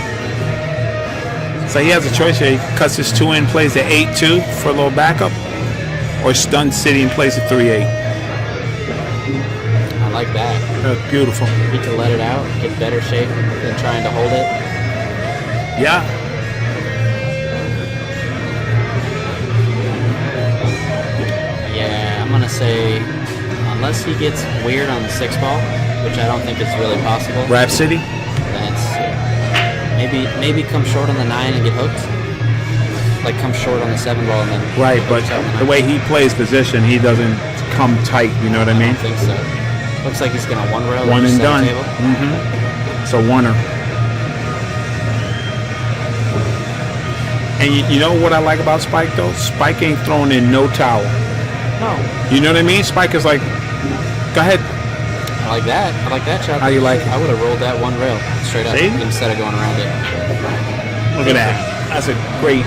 A: So he has a choice here. He cuts his 2 in, plays the 8-2 for a little backup, or stun city and plays the 3-8.
C: I like that.
A: That's beautiful.
C: He can let it out, get better shape than trying to hold it.
A: Yeah.
C: Yeah, I'm going to say, unless he gets weird on the 6 ball, which I don't think is really possible,
A: Rhapsody.
C: then it's maybe come short on the 9 and get hooked. Like come short on the 7 ball and then...
A: Right, but the way he plays position, he doesn't come tight. You know what I
C: I
A: mean?
C: don't think so. Looks like he's going to one rail.
A: One and done.
C: Table.
A: It's a oneer. And you know what I like about Spike though? Spike ain't throwing in no towel.
C: No.
A: You know what I mean? Spike is like, go ahead.
C: I like that. I like that shot.
A: How you like it?
C: I would have rolled that one rail straight up
A: See?
C: instead of going around it.
A: Look at that. That's a great